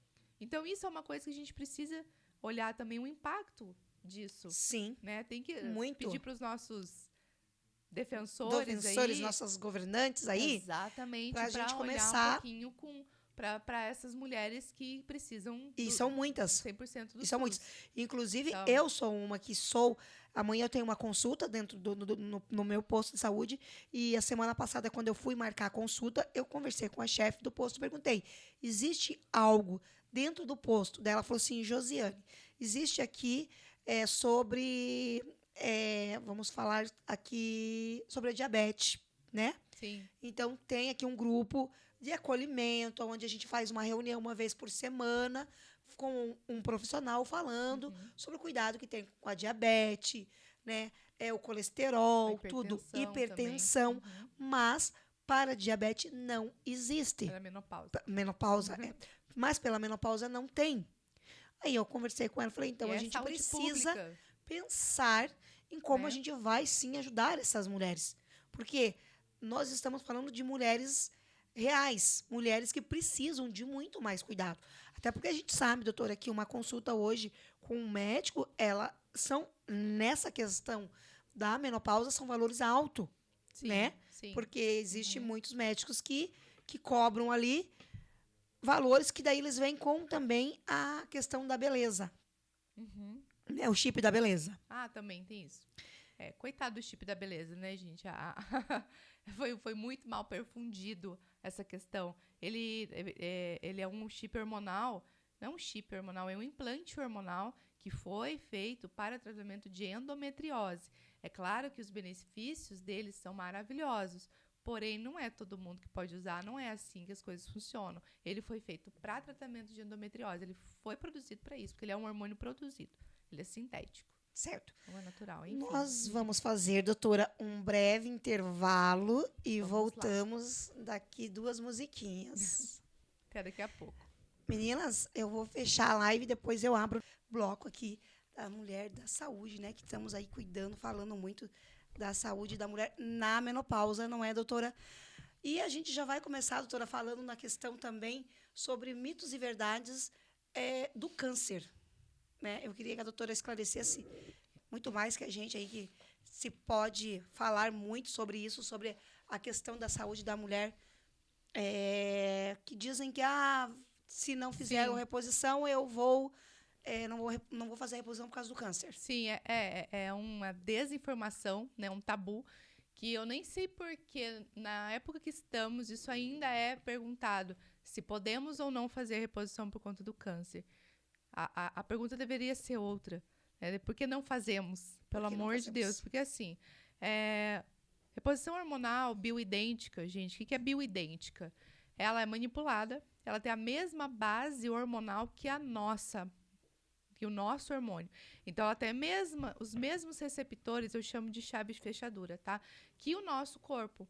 Então, isso é uma coisa que a gente precisa olhar também o impacto disso. Sim. Né? Tem que muito. pedir para os nossos defensores aí, nossos governantes aí, exatamente, para a gente começar olhar um pouquinho para essas mulheres que precisam. E são muitas. 100% do E são SUS. muitas. Inclusive, eu sou uma que amanhã eu tenho uma consulta dentro no meu posto de saúde. E a semana passada, quando eu fui marcar a consulta, eu conversei com a chefe do posto e perguntei: existe algo dentro do posto? Daí ela falou assim: Josiane, existe aqui sobre. Vamos falar aqui sobre a diabetes, né? Sim. Então, tem aqui um grupo de acolhimento, onde a gente faz uma reunião uma vez por semana com um profissional falando sobre o cuidado que tem com a diabetes, né? O colesterol, tudo, hipertensão, mas para a diabetes não existe. Para a menopausa. Mas pela menopausa não tem. Aí eu conversei com ela e falei, então a gente precisa pensar em como a gente vai sim ajudar essas mulheres. Porque nós estamos falando de mulheres reais, mulheres que precisam de muito mais cuidado. Até porque a gente sabe, doutora, que uma consulta hoje com um médico, nessa questão da menopausa, são valores altos, né? Sim. Porque existe muitos médicos que cobram ali valores que daí eles vêm com também a questão da beleza. O chip da beleza. Também tem isso. Coitado do chip da beleza, né, gente? Foi muito mal perfundido essa questão. Ele é um chip hormonal, não um chip hormonal, é um implante hormonal que foi feito para tratamento de endometriose. É claro que os benefícios deles são maravilhosos, porém não é todo mundo que pode usar, não é assim que as coisas funcionam. Ele foi feito para tratamento de endometriose, ele foi produzido para isso, porque ele é um hormônio produzido, ele é sintético. Certo. Ou é natural, enfim. Nós vamos fazer, doutora, um breve intervalo e Vamos voltamos daqui 2 musiquinhas. Até daqui a pouco. Meninas, eu vou fechar a live e depois eu abro o bloco aqui da mulher da saúde, né? Que estamos aí cuidando, falando muito da saúde da mulher na menopausa, não é, doutora? E a gente já vai começar, doutora, falando na questão também sobre mitos e verdades do câncer, né? Eu queria que a doutora esclarecesse muito mais que a gente aí, que se pode falar muito sobre isso, sobre a questão da saúde da mulher, que dizem que se não fizer a reposição, eu não vou fazer a reposição por causa do câncer. Sim, é uma desinformação, né, um tabu, que eu nem sei porque, na época que estamos, isso ainda é perguntado, se podemos ou não fazer a reposição por conta do câncer. A pergunta deveria ser outra. Por que não fazemos? Pelo amor de Deus. Porque, assim, reposição hormonal bioidêntica, gente, o que é bioidêntica? Ela é manipulada, ela tem a mesma base hormonal que a nossa, que o nosso hormônio. Então, ela tem os mesmos receptores, eu chamo de chave de fechadura, tá? Que o nosso corpo.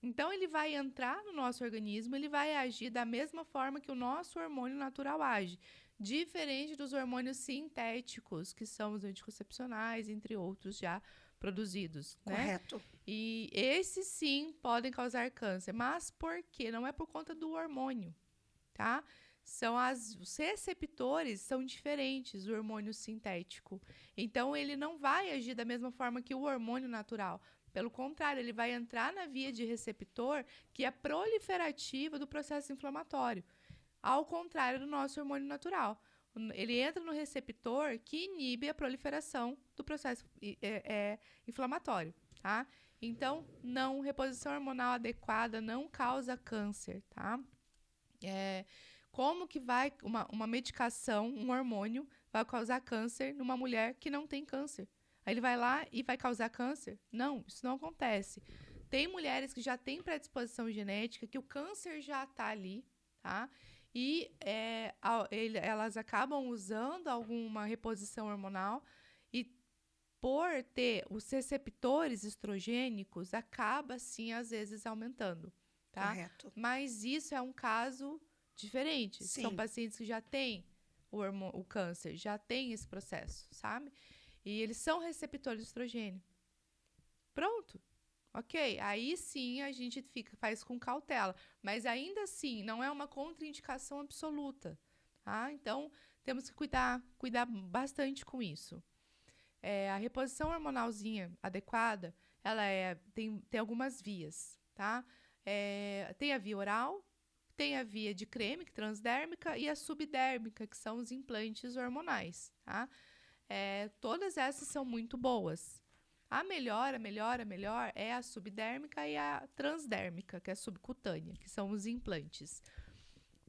Então, ele vai entrar no nosso organismo, ele vai agir da mesma forma que o nosso hormônio natural age. Diferente dos hormônios sintéticos, que são os anticoncepcionais, entre outros já produzidos, né? Correto. E esses sim podem causar câncer, mas por quê? Não é por conta do hormônio, tá? Os receptores são diferentes do hormônio sintético. Então, ele não vai agir da mesma forma que o hormônio natural. Pelo contrário, ele vai entrar na via de receptor que é proliferativa do processo inflamatório. Ao contrário do nosso hormônio natural. Ele entra no receptor que inibe a proliferação do processo inflamatório, tá? Então, reposição hormonal adequada não causa câncer, tá? Como que vai uma medicação, um hormônio, vai causar câncer numa mulher que não tem câncer? Aí ele vai lá e vai causar câncer? Não, isso não acontece. Tem mulheres que já têm predisposição genética, que o câncer já está ali, tá? E elas acabam usando alguma reposição hormonal e por ter os receptores estrogênicos, acaba, sim, às vezes aumentando, tá? Correto. Mas isso é um caso diferente. Sim. São pacientes que já têm o câncer, já têm esse processo, sabe? E eles são receptores de estrogênio. Pronto. Ok, aí sim a gente faz com cautela, mas ainda assim não é uma contraindicação absoluta, tá? Então, temos que cuidar bastante com isso. A reposição hormonalzinha adequada, ela tem algumas vias, tá? Tem a via oral, tem a via de creme, que é transdérmica, e a subdérmica, que são os implantes hormonais, tá? Todas essas são muito boas. A melhor é a subdérmica e a transdérmica, que é a subcutânea, que são os implantes.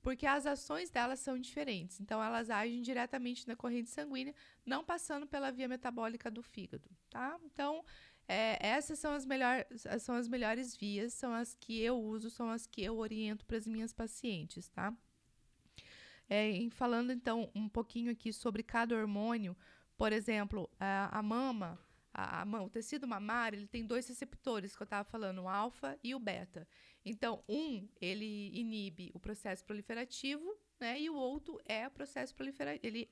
Porque as ações delas são diferentes. Então, elas agem diretamente na corrente sanguínea, não passando pela via metabólica do fígado, tá? Então, essas são as melhores vias, são as que eu uso, são as que eu oriento para as minhas pacientes, tá? Falando, então, um pouquinho aqui sobre cada hormônio, por exemplo, a mama, o tecido mamário, ele tem 2 receptores, que eu estava falando, o alfa e o beta. Então, ele inibe o processo proliferativo, né, e o outro é o processo proliferativo, ele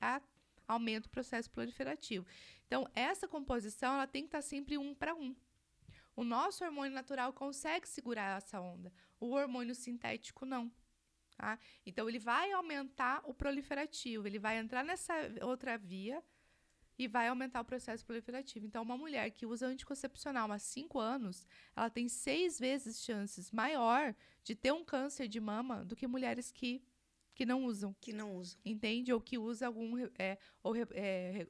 aumenta o processo proliferativo. Então, essa composição ela tem que estar sempre 1 para 1. O nosso hormônio natural consegue segurar essa onda, o hormônio sintético não. Tá? Então, ele vai aumentar o proliferativo, ele vai entrar nessa outra via e vai aumentar o processo proliferativo. Então, uma mulher que usa anticoncepcional há 5 anos, ela tem 6 vezes chances maior de ter um câncer de mama do que mulheres que não usam. Que não usam. Entende? Ou que usa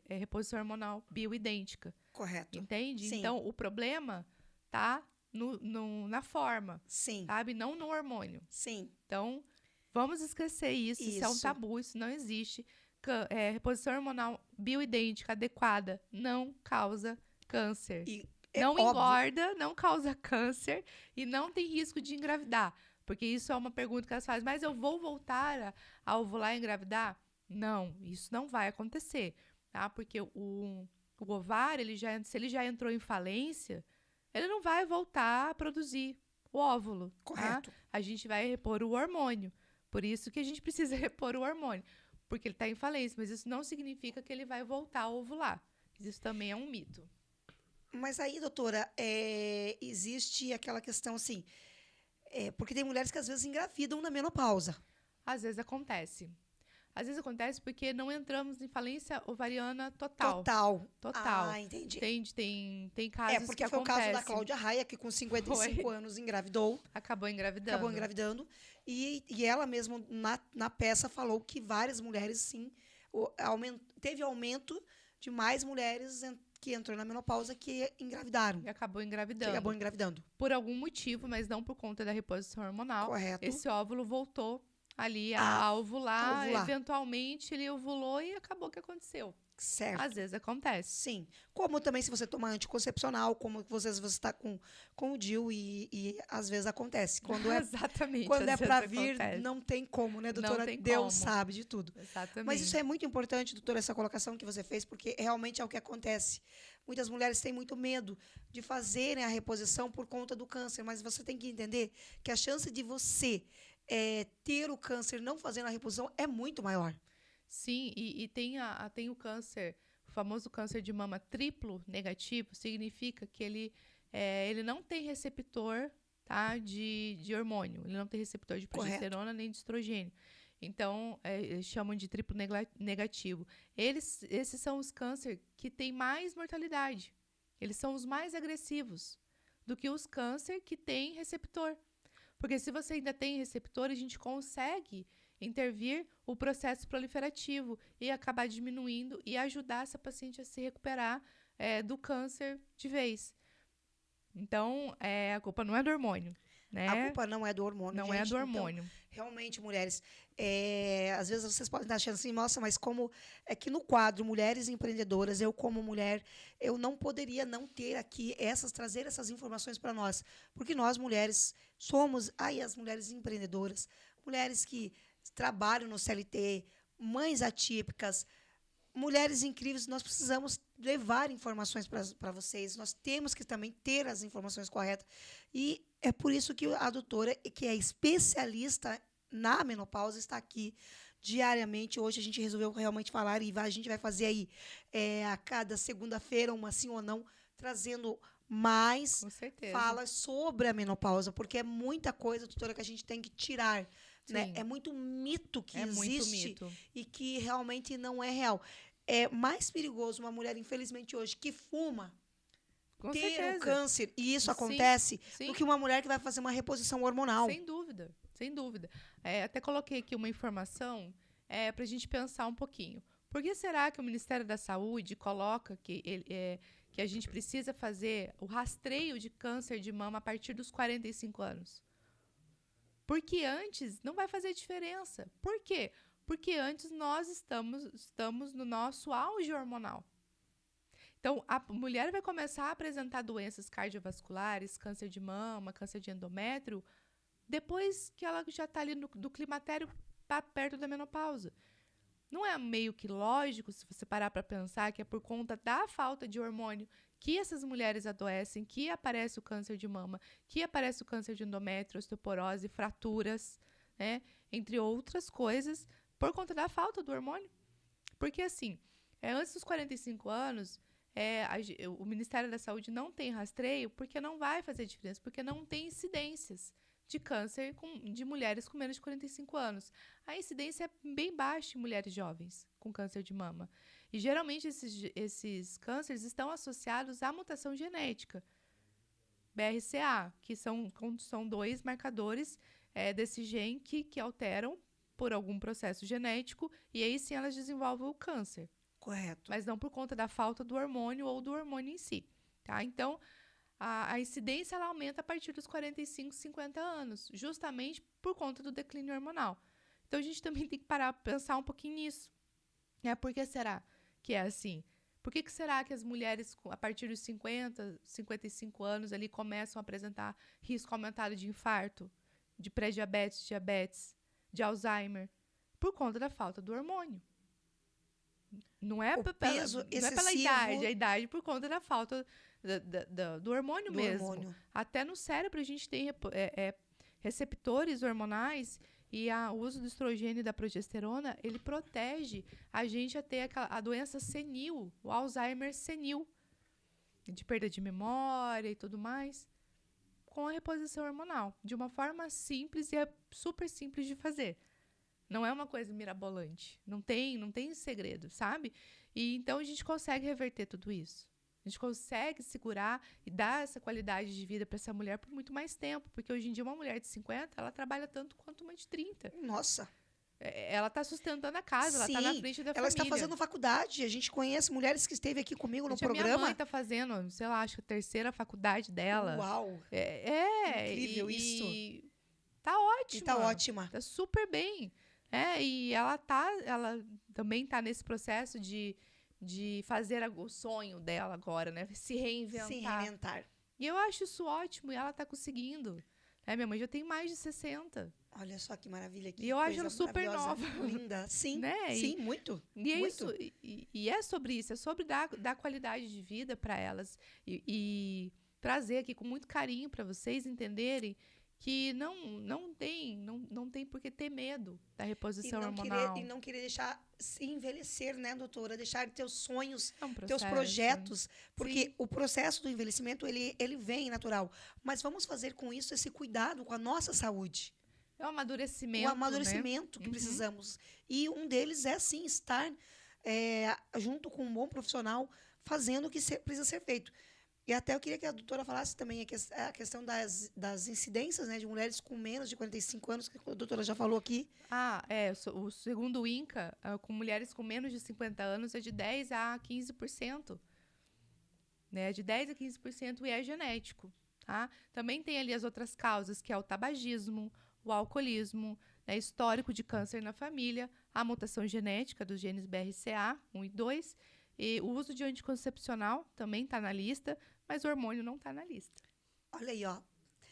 reposição hormonal bioidêntica. Correto. Entende? Sim. Então, o problema tá na forma. Sim. Sabe? Não no hormônio. Sim. Então, vamos esquecer isso. Isso é um tabu, isso não existe. Reposição hormonal bioidêntica adequada não causa câncer. Não engorda, não causa câncer e não tem risco de engravidar. Porque isso é uma pergunta que elas fazem, mas eu vou voltar a ovular e engravidar? Não, isso não vai acontecer, tá? Porque o ovário, se ele já entrou em falência, ele não vai voltar a produzir o óvulo. Correto. Tá? A gente vai repor o hormônio. Por isso que a gente precisa repor o hormônio. Porque ele está em falência, mas isso não significa que ele vai voltar a ovular. Isso também é um mito. Mas aí, doutora, existe aquela questão assim, porque tem mulheres que às vezes engravidam na menopausa. Às vezes acontece. Às vezes acontece porque não entramos em falência ovariana total. Total. Ah, entendi. Tem casos porque que foi acontecem. o caso da Cláudia Raia, que com 55 anos engravidou. Acabou engravidando. E ela mesma, na peça, falou que várias mulheres, sim, teve aumento de mais mulheres que entrou na menopausa que engravidaram. E acabou engravidando. Que acabou engravidando. Por algum motivo, mas não por conta da reposição hormonal. Correto. Esse óvulo voltou ali a ovular. Eventualmente, ele ovulou e acabou o que aconteceu. Certo. Às vezes acontece. Sim. Como também se você tomar anticoncepcional, como você está com o DIU e às vezes acontece. Quando Exatamente. Quando é para vir, não tem como, né, doutora? Não tem Deus como. sabe de tudo. Exatamente. Mas isso é muito importante, doutora, essa colocação que você fez, porque realmente é o que acontece. Muitas mulheres têm muito medo de fazerem a reposição por conta do câncer, mas você tem que entender que a chance de você ter o câncer não fazendo a reposição é muito maior. Sim, e tem o câncer, o famoso câncer de mama triplo negativo, significa que ele não tem receptor, tá, de hormônio, ele não tem receptor de progesterona nem de estrogênio. Então, eles chamam de triplo negativo. Esses são os cânceres que têm mais mortalidade. Eles são os mais agressivos do que os cânceres que têm receptor. Porque se você ainda tem receptor, a gente consegue intervir o processo proliferativo e acabar diminuindo e ajudar essa paciente a se recuperar do câncer de vez. Então, a culpa não é do hormônio, né? A culpa não é do hormônio, Não gente. é do hormônio. Então, realmente, mulheres, às vezes vocês podem estar achando assim, nossa, mas como é que no quadro Mulheres Empreendedoras, eu como mulher, eu não poderia não ter aqui trazer essas informações para nós. Porque nós, mulheres, somos as mulheres empreendedoras, mulheres que trabalham no CLT, mães atípicas, mulheres incríveis. Nós precisamos levar informações para vocês, nós temos que também ter as informações corretas. E é por isso que a doutora, que é especialista na menopausa, está aqui diariamente. Hoje a gente resolveu realmente falar e a gente vai fazer aí a cada segunda-feira, uma sim ou não, trazendo mais falas sobre a menopausa, porque é muita coisa, doutora, que a gente tem que tirar. Né? É muito mito que existe e que realmente não é real. É mais perigoso uma mulher, infelizmente, hoje, que fuma, ter o câncer, e isso acontece, do que uma mulher que vai fazer uma reposição hormonal. Sem dúvida, sem dúvida. Até coloquei aqui uma informação para a gente pensar um pouquinho. Por que será que o Ministério da Saúde coloca que a gente precisa fazer o rastreio de câncer de mama a partir dos 45 anos? Porque antes não vai fazer diferença. Por quê? Porque antes nós estamos no nosso auge hormonal. Então, a mulher vai começar a apresentar doenças cardiovasculares, câncer de mama, câncer de endométrio, depois que ela já está ali do climatério para perto da menopausa. Não é meio que lógico, se você parar para pensar, que é por conta da falta de hormônio que essas mulheres adoecem, que aparece o câncer de mama, que aparece o câncer de endométrio, osteoporose, fraturas, né? Entre outras coisas, por conta da falta do hormônio. Porque, assim, antes dos 45 anos, o Ministério da Saúde não tem rastreio porque não vai fazer diferença, porque não tem incidências de câncer de mulheres com menos de 45 anos. A incidência é bem baixa em mulheres jovens com câncer de mama. E, geralmente, esses cânceres estão associados à mutação genética, BRCA, que são 2 marcadores desse gene que alteram por algum processo genético, e aí sim elas desenvolvem o câncer. Correto. Mas não por conta da falta do hormônio ou do hormônio em si. Tá? Então, a incidência ela aumenta a partir dos 45, 50 anos, justamente por conta do declínio hormonal. Então, a gente também tem que parar para pensar um pouquinho nisso. Por que será que é assim? Por que será que as mulheres, a partir dos 50, 55 anos, ali, começam a apresentar risco aumentado de infarto, de pré-diabetes, diabetes, de Alzheimer? Por conta da falta do hormônio. Não é, O peso não é pela excessivo. idade, a idade por conta da falta do hormônio Do mesmo. hormônio. Até no cérebro a gente tem receptores hormonais e o uso do estrogênio e da progesterona, ele protege a gente a ter a doença senil, o Alzheimer senil, de perda de memória e tudo mais, com a reposição hormonal, de uma forma simples e super simples de fazer. Não é uma coisa mirabolante. Não tem segredo, sabe? E então a gente consegue reverter tudo isso. A gente consegue segurar e dar essa qualidade de vida para essa mulher por muito mais tempo. Porque hoje em dia uma mulher de 50, ela trabalha tanto quanto uma de 30. Nossa. Ela está sustentando a casa, ela está na frente da ela família. está fazendo faculdade. A gente conhece mulheres que esteve aqui comigo no Gente, programa. A minha mãe está fazendo, sei lá, acho que a 3ª faculdade dela. Uau! Incrível isso. E tá ótima. E tá ótima. Tá super bem. E ela também tá nesse processo de fazer o sonho dela agora, né? Se reinventar. E eu acho isso ótimo e ela tá conseguindo. Minha mãe já tem mais de 60. Olha só que maravilha. Que e eu acho ela super nova. Linda. Sim, né? Sim, muito. E é muito. isso. E é sobre isso. É sobre dar qualidade de vida para elas. E trazer aqui com muito carinho para vocês entenderem que não tem por que ter medo da reposição hormonal. E não querer deixar se envelhecer, né, doutora? Deixar teus sonhos, processo, teus projetos. Porque sim, o processo do envelhecimento, ele vem natural. Mas vamos fazer com isso esse cuidado com a nossa saúde. É um amadurecimento. O amadurecimento, né, que precisamos. E um deles é, sim, estar junto com um bom profissional fazendo o que precisa ser feito. E até eu queria que a doutora falasse também a questão das incidências, né, de mulheres com menos de 45 anos, que a doutora já falou aqui. O segundo INCA, com mulheres com menos de 50 anos, é de 10% a 15%. Né? De 10% a 15% e é genético. Tá? Também tem ali as outras causas, que é o tabagismo, o alcoolismo, né, histórico de câncer na família, a mutação genética dos genes BRCA1 e 2, e o uso de anticoncepcional também está na lista, mas o hormônio não está na lista. Olha aí, ó.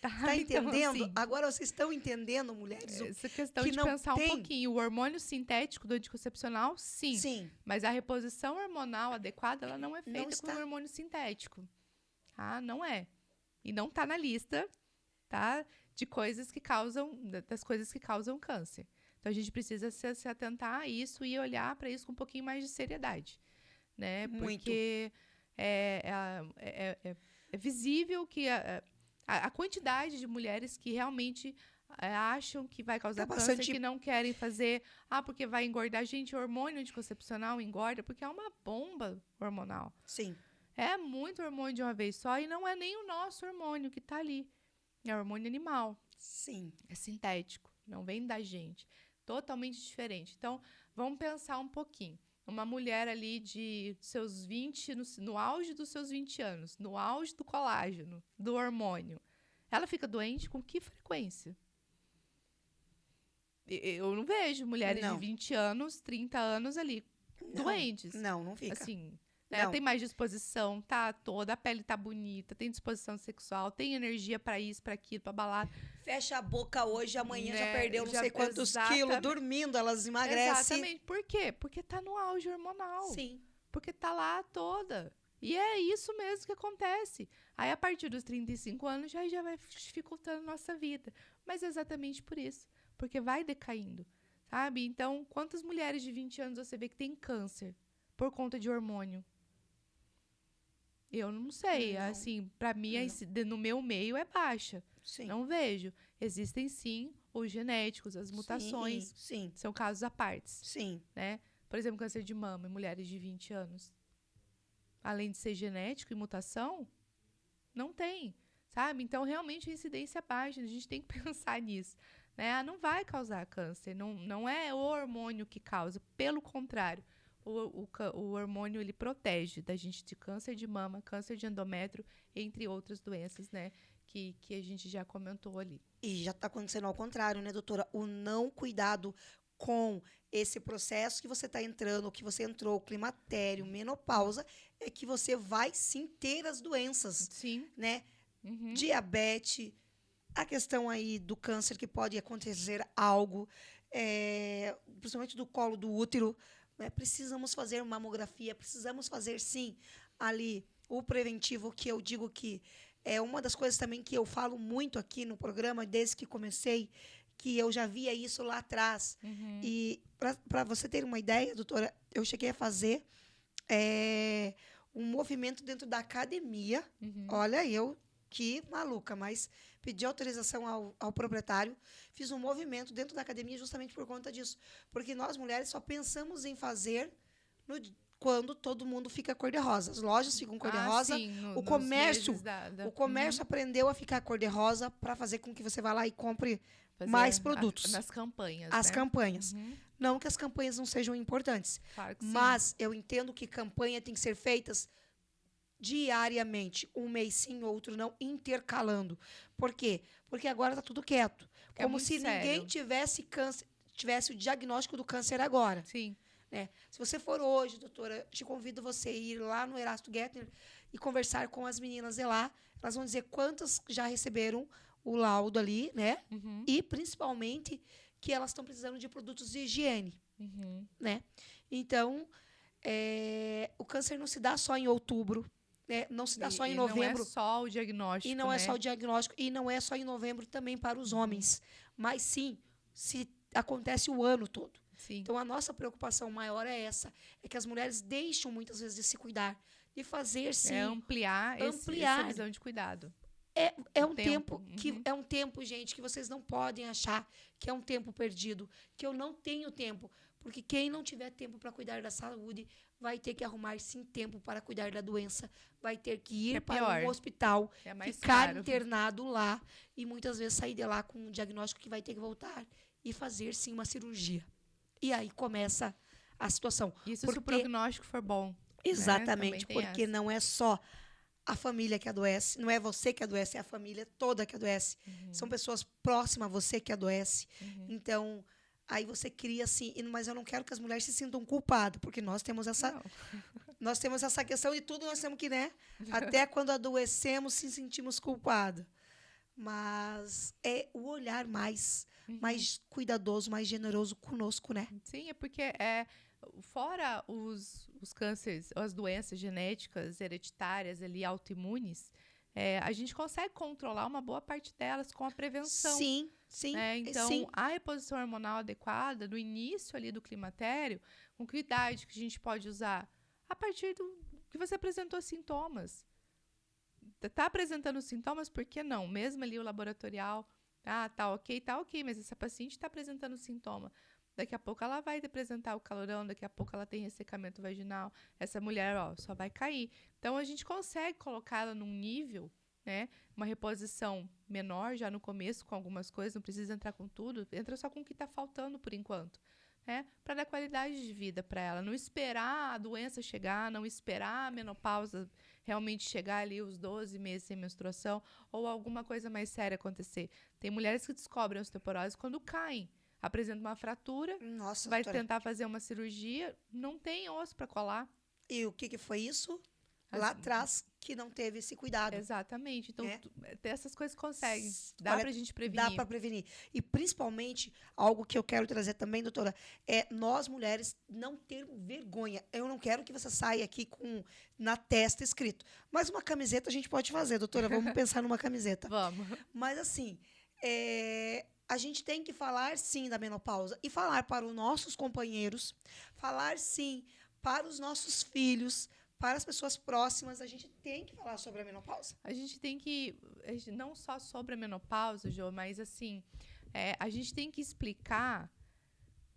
Tá entendendo? Então, assim, agora vocês estão entendendo, mulheres? Essa questão de pensar um pouquinho. O hormônio sintético do anticoncepcional, sim. Sim. Mas a reposição hormonal adequada, ela não é feita com o hormônio sintético. Tá? Não é. E não está na lista, tá? Das coisas que causam câncer. Então, a gente precisa se atentar a isso e olhar para isso com um pouquinho mais de seriedade. Né? Porque é visível que a quantidade de mulheres que realmente acham que vai causar câncer, que não querem fazer, porque vai engordar. Gente, o hormônio anticoncepcional engorda porque é uma bomba hormonal. Sim. É muito hormônio de uma vez só e não é nem o nosso hormônio que está ali. É hormônio animal. Sim. É sintético, não vem da gente. Totalmente diferente. Então, vamos pensar um pouquinho. Uma mulher ali de seus 20, no auge dos seus 20 anos, no auge do colágeno, do hormônio, ela fica doente com que frequência? Eu não vejo mulheres de 20 anos, 30 anos ali doentes. Não fica. Assim, né? Tem mais disposição, tá toda, a pele tá bonita, tem disposição sexual, tem energia para isso, para aquilo, para balada. Fecha a boca hoje, amanhã já perdeu não sei quantos quilos, dormindo, elas emagrecem. Exatamente. Por quê? Porque tá no auge hormonal. Sim. Porque tá lá toda. E é isso mesmo que acontece. Aí, a partir dos 35 anos, já vai dificultando a nossa vida. Mas é exatamente por isso. Porque vai decaindo, sabe? Então, quantas mulheres de 20 anos você vê que tem câncer por conta de hormônio? Eu não sei. Não. Assim, para mim, no meu meio é baixa. Sim. Não vejo. Existem, sim, os genéticos, as mutações. Sim. São casos à parte. Sim. Né? Por exemplo, câncer de mama em mulheres de 20 anos. Além de ser genético e mutação, não tem, sabe? Então, realmente, a incidência é baixa. A gente tem que pensar nisso. Né? Não vai causar câncer. Não é o hormônio que causa. Pelo contrário, o hormônio, ele protege da gente de câncer de mama, câncer de endométrio, entre outras doenças, né? Que a gente já comentou ali. E já está acontecendo ao contrário, né, doutora? O não cuidado com esse processo que você está entrando, que você entrou, climatério, menopausa, é que você vai sim ter as doenças. Sim. Né? Uhum. Diabetes, a questão aí do câncer, que pode acontecer algo, principalmente do colo do útero, né? Precisamos fazer mamografia, precisamos fazer, sim, ali o preventivo, que eu digo que é uma das coisas também que eu falo muito aqui no programa, desde que comecei, que eu já via isso lá atrás. E, para você ter uma ideia, doutora, eu cheguei a fazer um movimento dentro da academia. Olha, eu que maluca, mas pedi autorização ao proprietário, fiz um movimento dentro da academia justamente por conta disso. Porque nós, mulheres, só pensamos em fazer quando todo mundo fica cor-de-rosa. As lojas ficam cor-de-rosa, Sim, o comércio aprendeu a ficar cor-de-rosa para fazer com que você vá lá e compre mais produtos. Nas campanhas, As né? campanhas. Não que as campanhas não sejam importantes, Claro que mas eu entendo que campanha tem que ser feitas diariamente, um mês sim, outro não, intercalando. Por quê? Porque agora está tudo quieto. É Como muito se sério. ninguém tivesse o diagnóstico do câncer agora. Sim. Né? Se você for hoje, doutora, te convido você a ir lá no Erasto Gettner e conversar com as meninas de lá. Elas vão dizer quantas já receberam o laudo ali, né? E, principalmente, que elas estão precisando de produtos de higiene. Né? Então, o câncer não se dá só em outubro, né? Não se dá só em novembro. Não é só o diagnóstico, E não né? é só o diagnóstico. E não é só em novembro também para os homens. Mas, sim, se acontece o ano todo. Sim. Então, a nossa preocupação maior é essa. É que as mulheres deixam, muitas vezes, de se cuidar. De fazer, sim. Ampliar essa visão de cuidado. É um tempo que é um tempo, gente, que vocês não podem achar que é um tempo perdido, que eu não tenho tempo, porque quem não tiver tempo para cuidar da saúde vai ter que arrumar sim tempo para cuidar da doença, vai ter que ir para um hospital, ficar internado lá e muitas vezes sair de lá com um diagnóstico que vai ter que voltar e fazer sim uma cirurgia. E aí começa a situação. Isso se o prognóstico for bom. Exatamente, né? Porque não é só a família que adoece, não é você que adoece, é a família toda que adoece. São pessoas próximas a você que adoece. Então, aí você cria assim, mas eu não quero que as mulheres se sintam culpadas, porque nós temos essa questão de tudo, nós temos que, né? Até quando adoecemos, se sentimos culpados. Mas é o olhar mais cuidadoso, mais generoso conosco, né? Sim, é porque fora os cânceres, as doenças genéticas, hereditárias, ali, autoimunes, a gente consegue controlar uma boa parte delas com a prevenção. Sim. Então, a reposição hormonal adequada, no início ali do climatério, com que idade que a gente pode usar? A partir do que você apresentou sintomas. Tá apresentando sintomas, por que não? Mesmo ali o laboratorial, tá ok, mas essa paciente está apresentando sintoma. Daqui a pouco ela vai apresentar o calorão, daqui a pouco ela tem ressecamento vaginal. Essa mulher, só vai cair. Então, a gente consegue colocá-la num nível, né? Uma reposição menor já no começo com algumas coisas, não precisa entrar com tudo, entra só com o que está faltando por enquanto. Né? Para dar qualidade de vida para ela. Não esperar a doença chegar, não esperar a menopausa realmente chegar ali os 12 meses sem menstruação ou alguma coisa mais séria acontecer. Tem mulheres que descobrem osteoporose quando caem. Apresenta uma fratura, vai tentar fazer uma cirurgia, não tem osso para colar. E o que foi isso? Lá atrás, que não teve esse cuidado. Exatamente. Então, essas coisas conseguem. Dá pra gente prevenir. Dá para prevenir. E, principalmente, algo que eu quero trazer também, doutora, é nós, mulheres, não ter vergonha. Eu não quero que você saia aqui com na testa escrito. Mas uma camiseta a gente pode fazer, doutora. Vamos pensar numa camiseta. Vamos. Mas, assim, a gente tem que falar, sim, da menopausa. E falar para os nossos companheiros, falar, sim, para os nossos filhos, para as pessoas próximas, a gente tem que falar sobre a menopausa. A gente tem que, não só sobre a menopausa, Jo, mas assim, a gente tem que explicar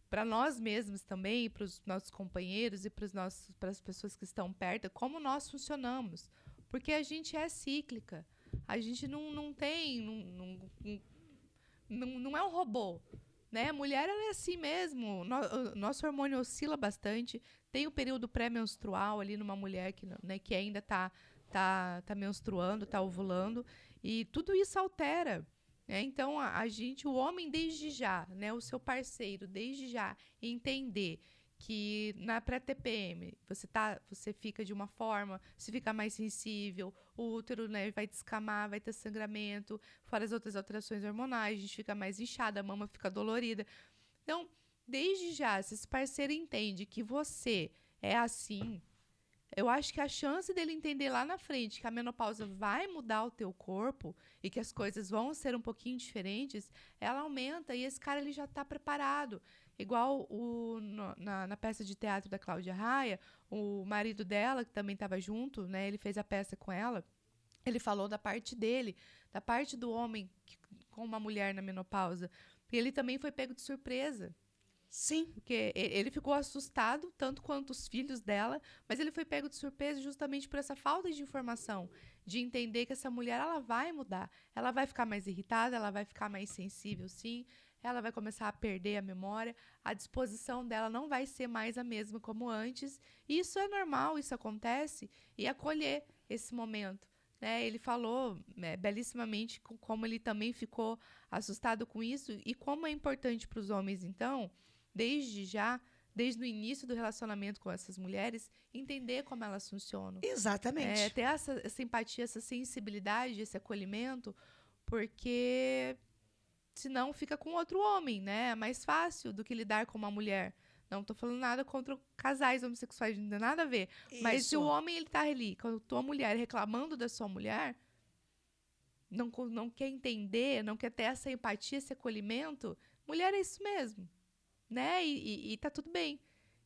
para nós mesmos também, para os nossos companheiros e para as pessoas que estão perto, como nós funcionamos. Porque a gente é cíclica. A gente não é um robô. Né? A mulher ela é assim mesmo. Nosso hormônio oscila bastante. Tem o período pré-menstrual ali numa mulher que ainda está menstruando, está ovulando. E tudo isso altera. Né? Então, o homem desde já, né? O seu parceiro desde já, entender que na pré-TPM você fica de uma forma, você fica mais sensível, o útero, né, vai descamar, vai ter sangramento, fora as outras alterações hormonais, a gente fica mais inchada, a mama fica dolorida. Então, desde já, se esse parceiro entende que você é assim, eu acho que a chance dele entender lá na frente que a menopausa vai mudar o teu corpo e que as coisas vão ser um pouquinho diferentes, ela aumenta e esse cara ele já está preparado. Igual na peça de teatro da Cláudia Raia, o marido dela, que também estava junto, né, ele fez a peça com ela, ele falou da parte dele, da parte do homem com uma mulher na menopausa. E ele também foi pego de surpresa. Sim. Porque ele ficou assustado, tanto quanto os filhos dela, mas ele foi pego de surpresa justamente por essa falta de informação, de entender que essa mulher ela vai mudar, ela vai ficar mais irritada, ela vai ficar mais sensível, sim, ela vai começar a perder a memória, a disposição dela não vai ser mais a mesma como antes, e isso é normal, isso acontece, e acolher esse momento. Né? Ele falou belíssimamente como ele também ficou assustado com isso e como é importante para os homens, então, desde o início do relacionamento com essas mulheres, entender como elas funcionam. Exatamente. Ter essa empatia, essa sensibilidade, esse acolhimento, porque senão fica com outro homem, né? É mais fácil do que lidar com uma mulher. Não estou falando nada contra casais homossexuais, não tem nada a ver. Isso. Mas se o homem ele tá ali, com a tua mulher reclamando da sua mulher, não quer entender, não quer ter essa empatia, esse acolhimento, mulher é isso mesmo. Né? E tá tudo bem.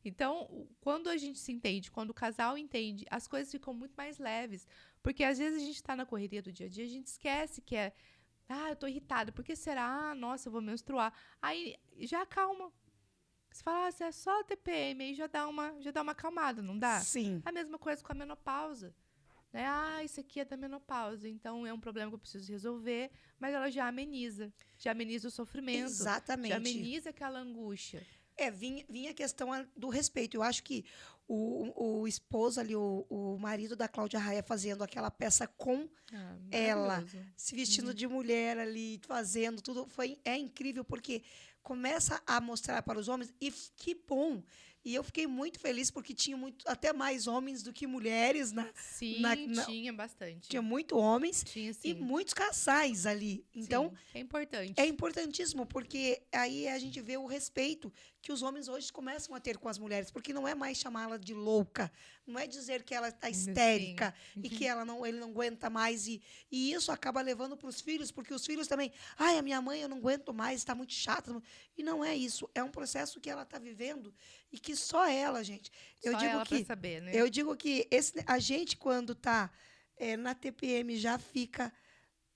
Então, quando a gente se entende, quando o casal entende, as coisas ficam muito mais leves. Porque às vezes a gente tá na correria do dia a dia, a gente esquece que eu tô irritada, por que será? Nossa, eu vou menstruar. Aí já acalma. Você fala, é só TPM, aí já dá uma acalmada, não dá? Sim. A mesma coisa com a menopausa. Né? Isso aqui é da menopausa, então é um problema que eu preciso resolver, mas ela já ameniza o sofrimento. Exatamente. Já ameniza aquela angústia. Vinha a questão do respeito. Eu acho que o esposo ali, o marido da Cláudia Raia fazendo aquela peça com ela, se vestindo de mulher ali, fazendo tudo, é incrível, porque começa a mostrar para os homens, e que bom. E eu fiquei muito feliz porque tinha até mais homens do que mulheres. Sim, tinha bastante. Tinha muito homens sim. E muitos casais ali. Então, sim, é importante. É importantíssimo, porque aí a gente vê o respeito que os homens hoje começam a ter com as mulheres, porque não é mais chamá-la de louca, não é dizer que ela está histérica e que ele não aguenta mais. E isso acaba levando para os filhos, porque os filhos também, a minha mãe eu não aguento mais, está muito chata. E não é isso, é um processo que ela está vivendo e que só ela, gente. Só ela para saber, né? Eu digo que a gente, quando está na TPM, já fica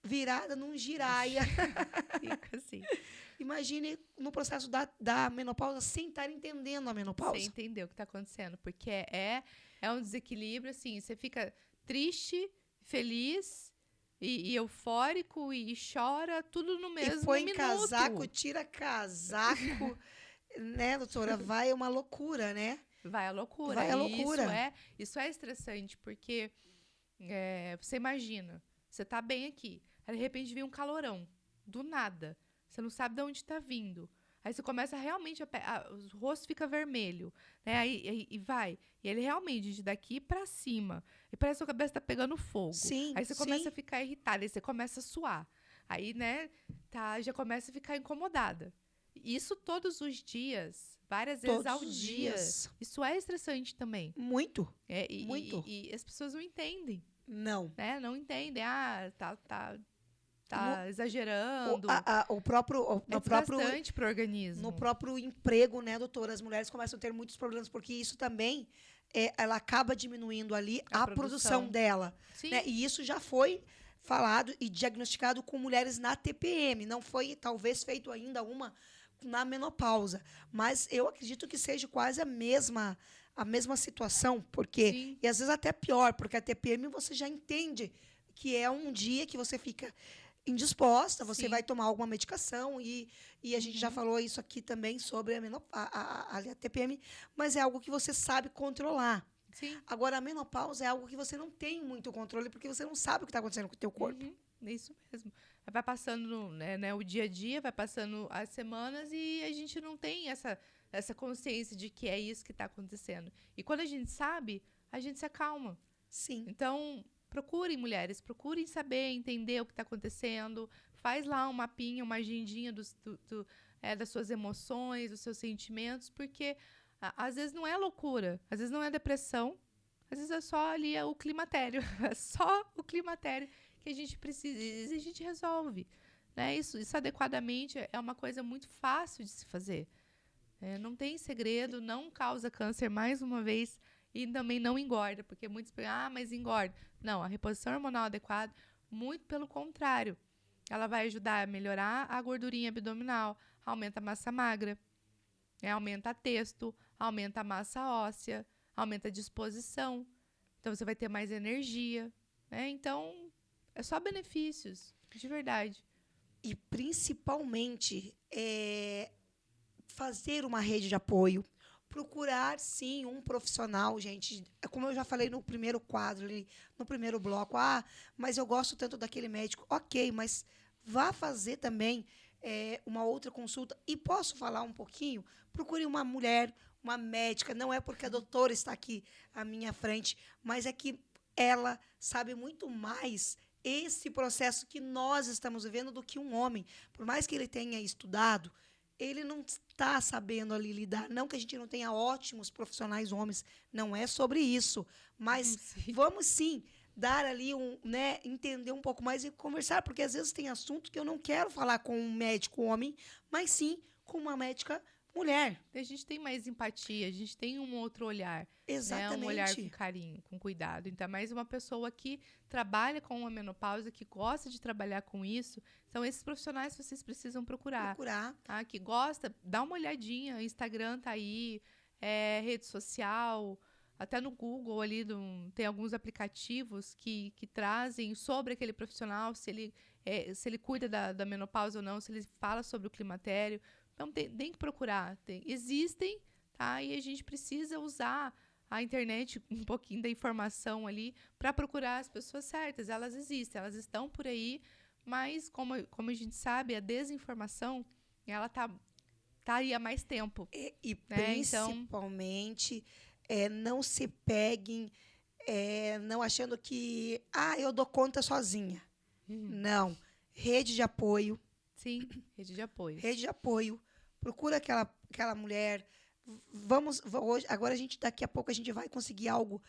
virada num giraia. Fica assim. Imagine no processo da menopausa sem estar entendendo a menopausa. Sem entender o que está acontecendo. Porque é um desequilíbrio, assim, você fica triste, feliz e eufórico e chora tudo no mesmo e põe minuto. Casaco, tira casaco, né, doutora? Vai uma loucura, né? Vai a loucura. Vai a loucura. Isso é estressante, porque você imagina, você tá bem aqui, aí de repente vem um calorão, do nada. Você não sabe de onde está vindo. Aí você começa realmente o rosto fica vermelho, né? Aí vai. E ele realmente, daqui para cima. E parece que a sua cabeça tá pegando fogo. Sim, aí você começa a ficar irritada, aí você começa a suar. Aí, né, já começa a ficar incomodada. Isso todos os dias, várias vezes ao dia. Isso é estressante também. Muito. Muito. E as pessoas não entendem. Não. Né? Não entendem. Tá exagerando. O próprio bastante pro organismo. No próprio emprego, né, doutora? As mulheres começam a ter muitos problemas, porque isso também ela acaba diminuindo ali a produção dela. Sim. Né? E isso já foi falado e diagnosticado com mulheres na TPM. Não foi, talvez, feito ainda uma na menopausa. Mas eu acredito que seja quase a mesma situação, porque Sim. E às vezes até pior, porque a TPM você já entende que é um dia que você fica indisposta, você vai tomar alguma medicação e a gente já falou isso aqui também sobre a TPM, mas é algo que você sabe controlar. Sim. Agora, a menopausa é algo que você não tem muito controle, porque você não sabe o que está acontecendo com o teu corpo. Isso mesmo. Vai passando né, o dia a dia, vai passando as semanas e a gente não tem essa consciência de que é isso que está acontecendo. E quando a gente sabe, a gente se acalma. Sim. Então, procurem, mulheres, procurem saber, entender o que está acontecendo. Faz lá um mapinha, uma agendinha das suas emoções, dos seus sentimentos, porque às vezes não é loucura, às vezes não é depressão, às vezes é só ali o climatério, é só o climatério que a gente precisa e a gente resolve. Né? Isso adequadamente é uma coisa muito fácil de se fazer. Não tem segredo, não causa câncer mais uma vez e também não engorda, porque muitos pensam, mas engorda. Não, a reposição hormonal adequada, muito pelo contrário. Ela vai ajudar a melhorar a gordurinha abdominal, aumenta a massa magra, aumenta a testo, aumenta a massa óssea, aumenta a disposição. Então, você vai ter mais energia. Então, é só benefícios, de verdade. E, principalmente, fazer uma rede de apoio, procurar, sim, um profissional, gente. Como eu já falei no primeiro quadro, no primeiro bloco, mas eu gosto tanto daquele médico. Ok, mas vá fazer também uma outra consulta. E posso falar um pouquinho? Procure uma mulher, uma médica. Não é porque a doutora está aqui à minha frente, mas é que ela sabe muito mais esse processo que nós estamos vivendo do que um homem. Por mais que ele tenha estudado, ele não está sabendo ali lidar. Não que a gente não tenha ótimos profissionais homens, não é sobre isso. Mas vamos sim dar ali entender um pouco mais e conversar, porque às vezes tem assunto que eu não quero falar com um médico homem, mas sim com uma médica mulher. A gente tem mais empatia, a gente tem um outro olhar. Exatamente. Um olhar com carinho, com cuidado. Então, mais uma pessoa que trabalha com a menopausa, que gosta de trabalhar com isso, são esses profissionais que vocês precisam procurar. Tá? Que gosta, dá uma olhadinha, Instagram tá aí, rede social, até no Google ali tem alguns aplicativos que trazem sobre aquele profissional, se ele cuida da menopausa ou não, se ele fala sobre o climatério. Então, tem que procurar. Existem, tá? E a gente precisa usar a internet, um pouquinho da informação ali, para procurar as pessoas certas. Elas existem, elas estão por aí, mas, como a gente sabe, a desinformação, ela tá aí há mais tempo. E principalmente, não se peguem não achando que, eu dou conta sozinha. Não. Rede de apoio. Sim, rede de apoio. Rede de apoio. Procura aquela mulher. Agora daqui a pouco a gente vai conseguir algo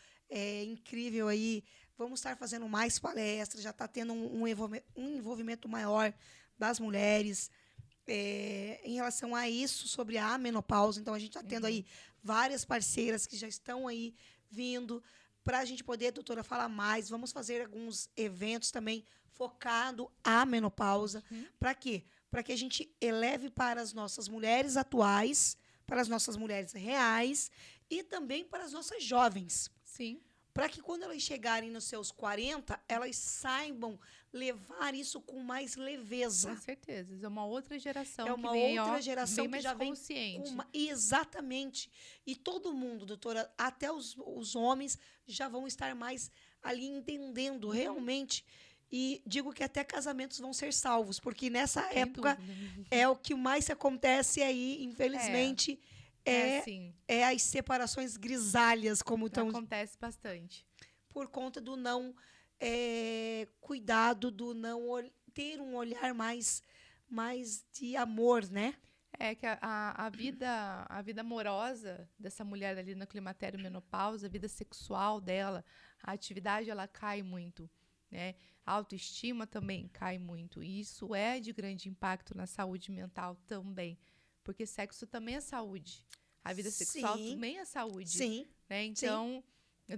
incrível aí. Vamos estar fazendo mais palestras, já está tendo um envolvimento maior das mulheres em relação a isso, sobre a menopausa. Então, a gente está tendo aí várias parceiras que já estão aí vindo para a gente poder, doutora, falar mais. Vamos fazer alguns eventos também focado à menopausa. Para quê? Para que a gente eleve para as nossas mulheres atuais, para as nossas mulheres reais e também para as nossas jovens. Sim. Para que quando elas chegarem nos seus 40, elas saibam levar isso com mais leveza. Com certeza. É uma outra geração que vem, outra geração que já consciente. Vem exatamente. E todo mundo, doutora, até os homens já vão estar mais ali entendendo realmente. E digo que até casamentos vão ser salvos, porque nessa época é o que mais acontece aí, infelizmente, as separações grisalhas, como estão. Acontece bastante. Por conta do não cuidado, do não ter um olhar mais de amor, né? Que a vida amorosa dessa mulher ali no climatério menopausa, a vida sexual dela, a atividade, ela cai muito, né? A autoestima também cai muito. E isso é de grande impacto na saúde mental também. Porque sexo também é saúde. A vida sexual também é saúde. Sim. Né? Então,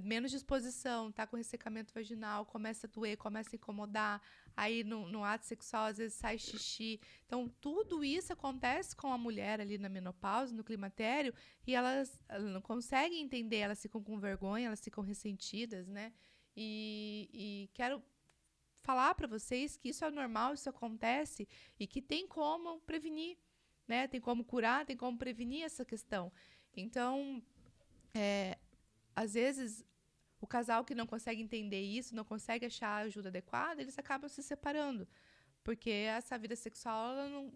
menos disposição, tá com ressecamento vaginal, começa a doer, começa a incomodar. Aí, no ato sexual, às vezes sai xixi. Então, tudo isso acontece com a mulher ali na menopausa, no climatério, e elas não conseguem entender, elas ficam com vergonha, elas ficam ressentidas, né? E quero falar para vocês que isso é normal, isso acontece e que tem como prevenir, né? Tem como curar, tem como prevenir essa questão. Então, às vezes, o casal que não consegue entender isso, não consegue achar a ajuda adequada, eles acabam se separando. Porque essa vida sexual ela não,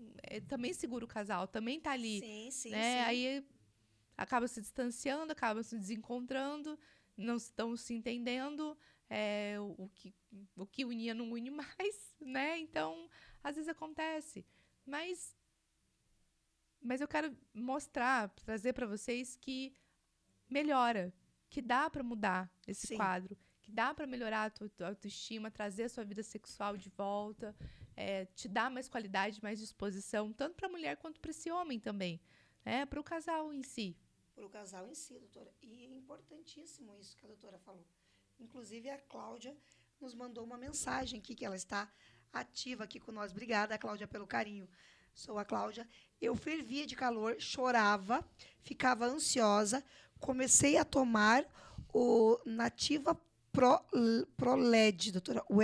também segura o casal, também tá ali. Sim. Aí acaba se distanciando, acaba se desencontrando, não estão se entendendo. O que unia não une mais, né? Então, às vezes acontece. Mas Mas eu quero mostrar, trazer para vocês que melhora, que dá para mudar esse Sim. quadro, que dá para melhorar a tua autoestima, trazer a sua vida sexual de volta, te dar mais qualidade, mais disposição, tanto para a mulher quanto para esse homem também, né? Para o casal em si. Para o casal em si, doutora. E é importantíssimo isso que a doutora falou. Inclusive, a Cláudia nos mandou uma mensagem aqui, que ela está ativa aqui com nós. Obrigada, Cláudia, pelo carinho. Sou a Cláudia. Eu fervia de calor, chorava, ficava ansiosa. Comecei a tomar o Nativa Proled, doutora. O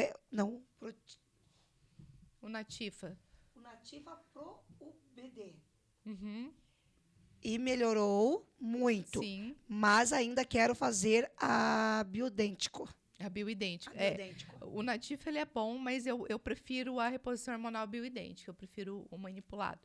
Natifa. O Nativa Pro UBD. Uhum. E melhorou muito. Sim. Mas ainda quero fazer a bioidêntico. A bioidêntica. Bioidêntico. O Natifa ele é bom, mas eu prefiro a reposição hormonal bioidêntica. Eu prefiro o manipulado.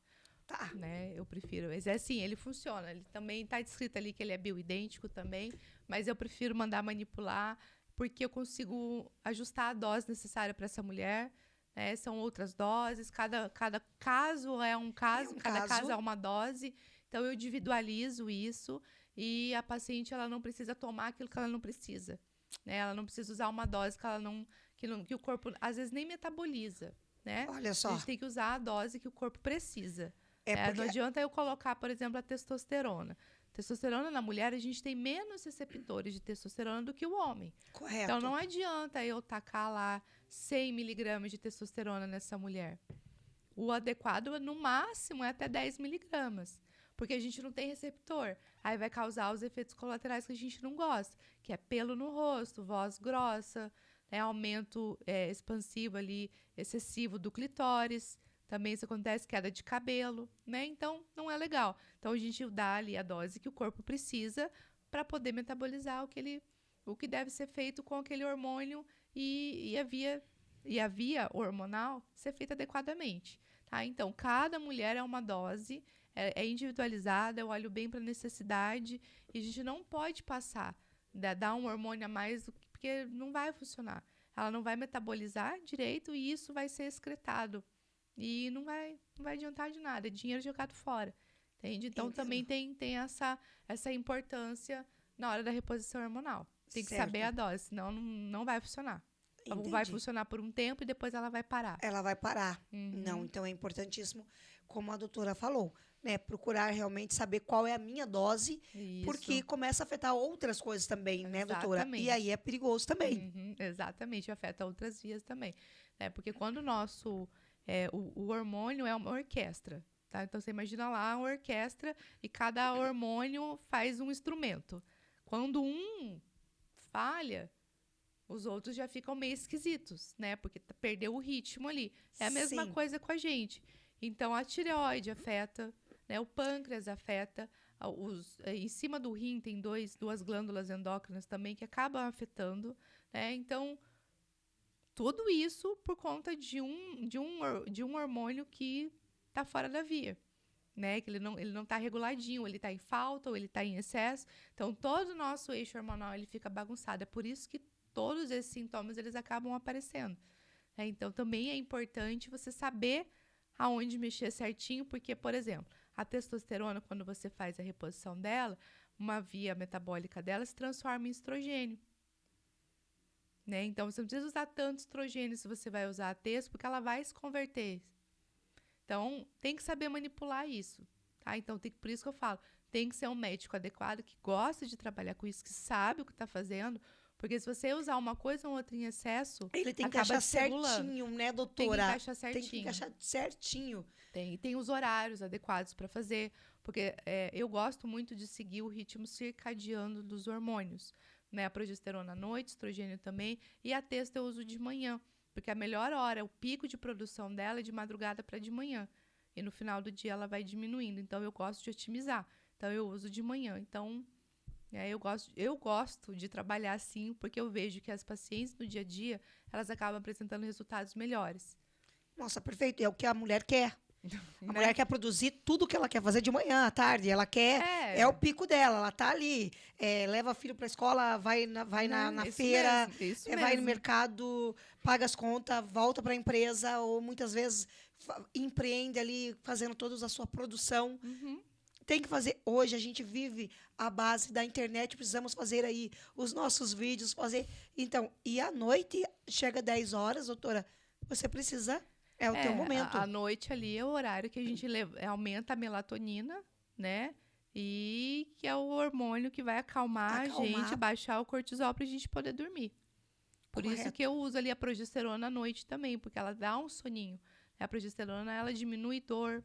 Tá. Né? Eu prefiro. Mas é assim, ele funciona. Ele também está descrito ali que ele é bioidêntico também, mas eu prefiro mandar manipular porque eu consigo ajustar a dose necessária para essa mulher. Né? São outras doses, cada caso é um caso, cada caso é uma dose. Então, eu individualizo isso e a paciente ela não precisa tomar aquilo que ela não precisa. Né? Ela não precisa usar uma dose que o corpo, às vezes, nem metaboliza. Né? Olha só. A gente tem que usar a dose que o corpo precisa. Porque... Não adianta eu colocar, por exemplo, a testosterona. Testosterona na mulher, a gente tem menos receptores de testosterona do que o homem. Correto. Então, não adianta eu tacar lá 100 miligramas de testosterona nessa mulher. O adequado, no máximo, é até 10 miligramas. Porque a gente não tem receptor. Aí vai causar os efeitos colaterais que a gente não gosta, que é pelo no rosto, voz grossa, né, aumento expansivo ali, excessivo do clitóris. Também isso acontece, queda de cabelo, né? Então, não é legal. Então, a gente dá ali a dose que o corpo precisa para poder metabolizar o que deve ser feito com aquele hormônio e a via hormonal ser feita adequadamente. Tá? Então, cada mulher é uma dose, é individualizada, eu olho bem para a necessidade e a gente não pode passar, dar um hormônio a mais, porque não vai funcionar. Ela não vai metabolizar direito e isso vai ser excretado. E não vai adiantar de nada, é dinheiro jogado fora. Entende? Então, Entendo. também tem essa importância na hora da reposição hormonal. Tem que Certo. saber a dose, senão não vai funcionar. Entendi. Vai funcionar por um tempo e depois ela vai parar. Ela vai parar. Uhum. Não, então é importantíssimo, como a doutora falou, né? Procurar realmente saber qual é a minha dose, Isso. porque começa a afetar outras coisas também, né, doutora? Exatamente. E aí é perigoso também. Uhum, exatamente, afeta outras vias também. Né? Porque quando o nosso... o hormônio é uma orquestra. Tá? Então, você imagina lá uma orquestra e cada hormônio faz um instrumento. Quando um falha, os outros já ficam meio esquisitos, né? Porque perdeu o ritmo ali. É a mesma Sim. coisa com a gente. Então, a tireoide afeta, né? O pâncreas afeta. Em cima do rim tem duas glândulas endócrinas também que acabam afetando, né? Então, tudo isso por conta de um hormônio que está fora da via, né? Que ele não está reguladinho, ele está em falta ou ele está em excesso. Então, todo o nosso eixo hormonal ele fica bagunçado. É por isso que todos esses sintomas eles acabam aparecendo. Né? Então, também é importante você saber aonde mexer certinho, porque, por exemplo, a testosterona, quando você faz a reposição dela, uma via metabólica dela se transforma em estrogênio. Né? Então, você não precisa usar tanto estrogênio se você vai usar a testo, porque ela vai se converter. Então, tem que saber manipular isso. Tá? Então, por isso que eu falo, tem que ser um médico adequado, que gosta de trabalhar com isso, que sabe o que está fazendo, porque se você usar uma coisa ou outra em excesso, Ele tem que acaba achar certinho, né, doutora? Tem que encaixar certinho. Tem que encaixar certinho. Tem os horários adequados para fazer, porque eu gosto muito de seguir o ritmo circadiano dos hormônios. Né? A progesterona à noite, estrogênio também, e a testo eu uso de manhã, porque a melhor hora, o pico de produção dela é de madrugada para de manhã, e no final do dia ela vai diminuindo, então eu gosto de otimizar, então eu uso de manhã. Então, eu gosto de trabalhar assim, porque eu vejo que as pacientes no dia a dia, elas acabam apresentando resultados melhores. Nossa, perfeito. É o que a mulher quer. A mulher quer produzir tudo que ela quer fazer de manhã, à tarde. Ela quer. É o pico dela. Ela tá ali. Leva filho pra escola, vai na Isso feira, mesmo, isso vai no mesmo. mercado, paga as contas, volta pra empresa, ou muitas vezes empreende ali, fazendo toda a sua produção. Uhum. Tem que fazer. Hoje a gente vive à base da internet, precisamos fazer aí os nossos vídeos, fazer. Então, e à noite, chega 10 horas, doutora, você precisa. É o teu momento. À noite ali é o horário que a gente aumenta a melatonina, né? E que é o hormônio que vai acalmar a gente, baixar o cortisol pra gente poder dormir. Por isso que eu uso ali a progesterona à noite também, porque ela dá um soninho. A progesterona, ela diminui dor,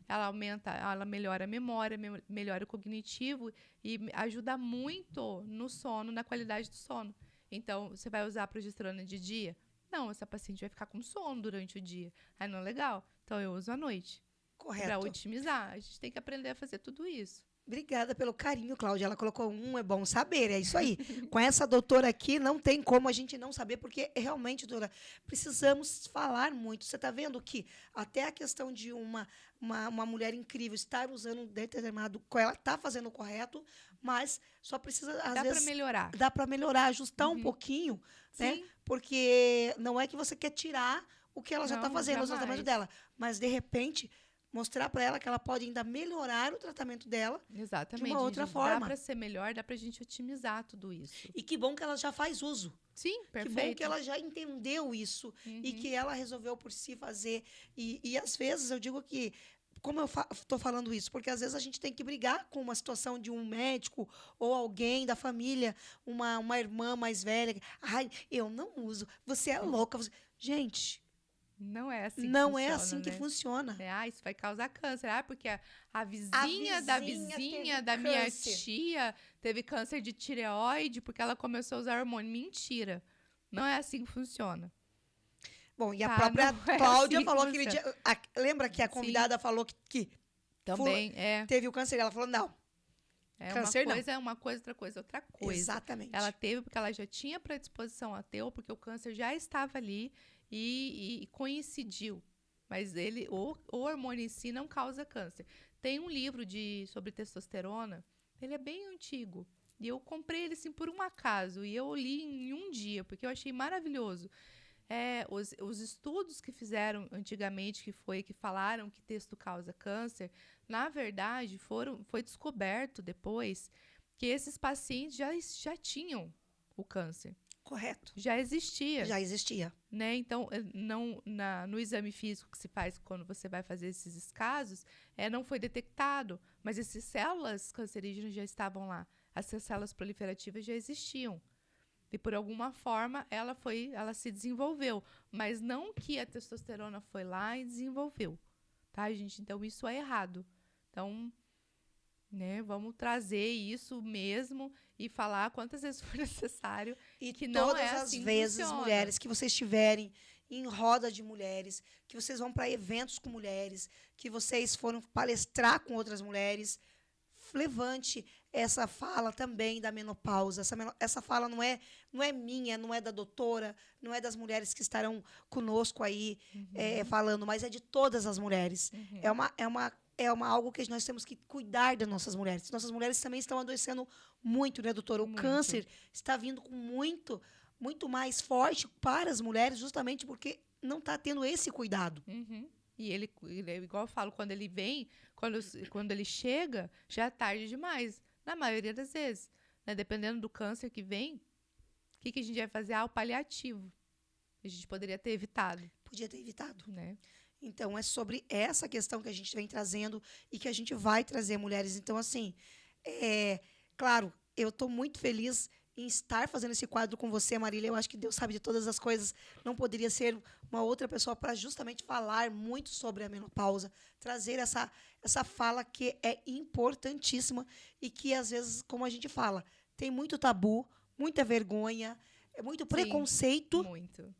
ela aumenta, ela melhora a memória, melhora o cognitivo e ajuda muito no sono, na qualidade do sono. Então, você vai usar a progesterona de dia? Não, essa paciente vai ficar com sono durante o dia. Aí não é legal. Então, eu uso à noite. Correto. Para otimizar. A gente tem que aprender a fazer tudo isso. Obrigada pelo carinho, Cláudia. Ela colocou é bom saber, é isso aí. Com essa doutora aqui, não tem como a gente não saber, porque realmente, doutora, precisamos falar muito. Você está vendo que até a questão de uma mulher incrível estar usando um determinado... Ela está fazendo o correto, mas só precisa, às vezes... Dá para melhorar. Dá para melhorar, ajustar um pouquinho, né? Porque não é que você quer tirar o que ela já está fazendo, o tratamento dela. Mas, de repente... mostrar para ela que ela pode ainda melhorar o tratamento dela. Exatamente. De uma outra forma. Dá para ser melhor, dá para a gente otimizar tudo isso. E que bom que ela já faz uso. Sim, perfeito. Que bom que ela já entendeu isso e que ela resolveu por si fazer. E às vezes eu digo que, como eu estou falando isso? Porque às vezes a gente tem que brigar com uma situação de um médico ou alguém da família, uma irmã mais velha. Ai, eu não uso. Você é louca. Gente... Não é assim que funciona. Isso vai causar câncer. Porque a vizinha da vizinha da minha tia teve câncer de tireoide porque ela começou a usar hormônio. Mentira. Não é assim que funciona. Bom, e a própria Cláudia falou aquele dia... lembra que a convidada falou que também teve o câncer? Ela falou, não. Câncer uma coisa é uma coisa, outra coisa é outra coisa. Exatamente. Ela teve porque ela já tinha predisposição a ter, ou porque o câncer já estava ali e coincidiu. Mas o hormônio em si não causa câncer. Tem um livro sobre testosterona, ele é bem antigo. E eu comprei ele assim por um acaso. E eu li em um dia, porque eu achei maravilhoso. Os estudos que fizeram antigamente, que falaram que testo causa câncer, na verdade, foi descoberto depois que esses pacientes já tinham o câncer. Correto. Já existia. Já existia. Né? Então, no exame físico que se faz quando você vai fazer esses casos, não foi detectado, mas essas células cancerígenas já estavam lá. Essas células proliferativas já existiam. E, por alguma forma, ela se desenvolveu. Mas não que a testosterona foi lá e desenvolveu. Tá, gente? Então, isso é errado. Então, né, vamos trazer isso mesmo e falar quantas vezes for necessário. E que não todas é assim as vezes, funciona. mulheres, que vocês estiverem em roda de mulheres, que vocês vão para eventos com mulheres, que vocês foram palestrar com outras mulheres, levante essa fala também da menopausa. Essa fala não é minha, não é da doutora, não é das mulheres que estarão conosco aí falando, mas é de todas as mulheres. É algo que nós temos que cuidar das nossas mulheres. Nossas mulheres também estão adoecendo muito, né, doutora? O câncer está vindo com muito, muito mais forte para as mulheres, justamente porque não está tendo esse cuidado. E ele, igual eu falo, quando ele vem, quando ele chega, já é tarde demais. Na maioria das vezes. Né? Dependendo do câncer que vem, o que a gente vai fazer? O paliativo. A gente poderia ter evitado. Podia ter evitado. Né? Então, é sobre essa questão que a gente vem trazendo e que a gente vai trazer, mulheres. Então, assim, claro, eu estou muito feliz em estar fazendo esse quadro com você, Marília. Eu acho que Deus sabe de todas as coisas. Não poderia ser uma outra pessoa para justamente falar muito sobre a menopausa, trazer essa fala que é importantíssima e que, às vezes, como a gente fala, tem muito tabu, muita vergonha, muito preconceito. Sim, muito.